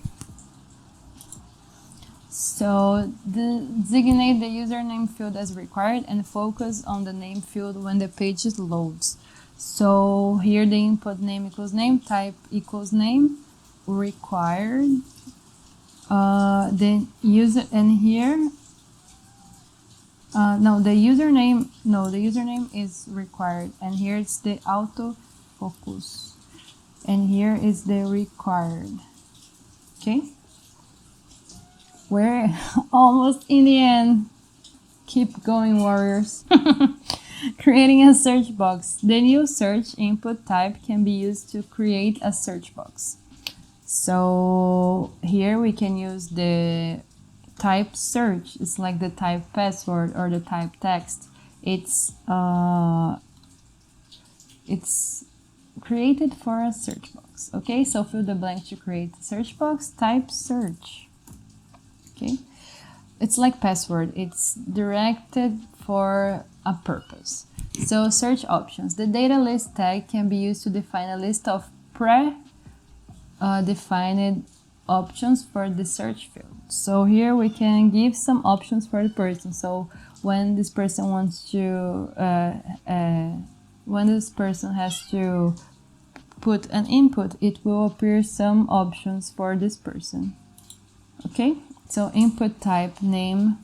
So designate the username field as required and focus on the name field when the page loads. So here the input name equals name, type equals name, required, then user, and here the username is required, and here it's the auto focus, and here is the required. Okay, we're almost in the end. Keep going, warriors. Creating a search box. The new search input type can be used to create a search box. So here we can use the type search. It's like the type password or the type text. It's created for a search box. Okay, so fill the blank to create a search box. Type search. Okay, it's like password. It's directed for a purpose. So search options. The data list tag can be used to define a list of defined options for the search field. So here we can give some options for the person. So when this person wants to, when this person has to put an input, it will appear some options for this person. Okay, so input type name,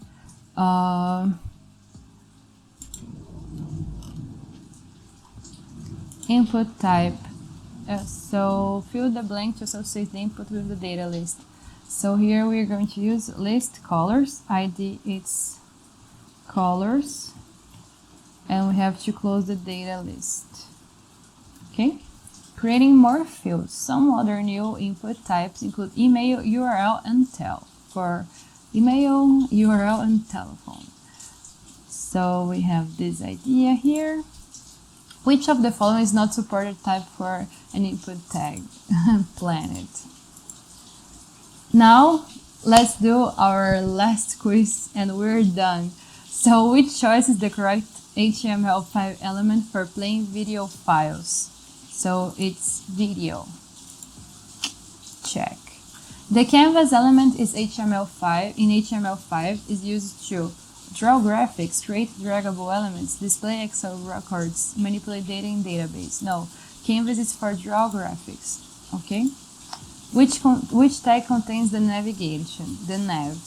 input type. So fill the blank to associate the input with the data list. So here we're going to use list colors. ID it's colors, and we have to close the data list. Okay, creating more fields. Some other new input types include email, URL, and tel for email, URL, and telephone. So we have this idea here. Which of the following is not supported type for an input tag? Planet. Now, let's do our last quiz and we're done. So, which choice is the correct HTML5 element for playing video files? So, it's video. Check. The canvas element is HTML5. In HTML5 is used to draw graphics, create draggable elements, display Excel records, manipulate data in database. No, canvas is for draw graphics. Okay. Which tag contains the navigation, the nav,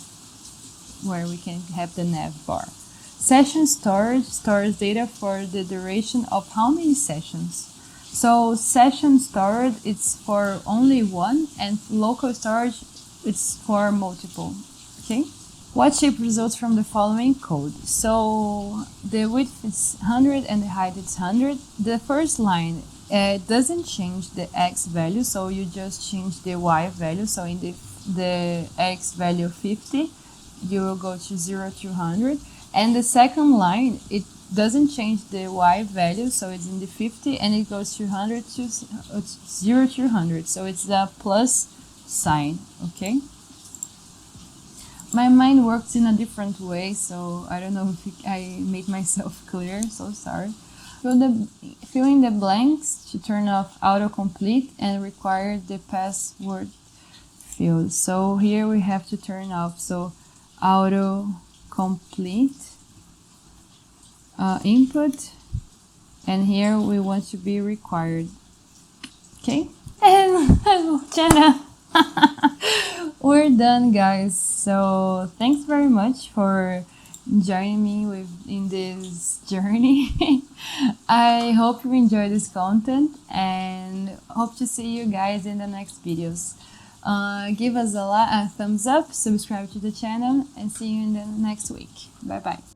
where we can have the nav bar. Session storage stores data for the duration of how many sessions? So session storage it's for only one, and local storage it's for multiple. Okay. What shape results from the following code? So the width is 100 and the height is 100. The first line doesn't change the x value, so you just change the y value. So in the x value 50, you will go to 0 to 100. And the second line, it doesn't change the y value, so it's in the 50, and it goes to 100 to 0 to 100. So it's the plus sign, okay? My mind works in a different way, so I don't know if I made myself clear, so sorry. Fill in the blanks to turn off autocomplete and require the password field. So here we have to turn off, so autocomplete input, and here we want to be required. Okay, and Jenna. We're done, guys. So thanks very much for joining me in this journey. I hope you enjoy this content and hope to see you guys in the next videos. Give us a thumbs up, subscribe to the channel, and see you in the next week. Bye bye.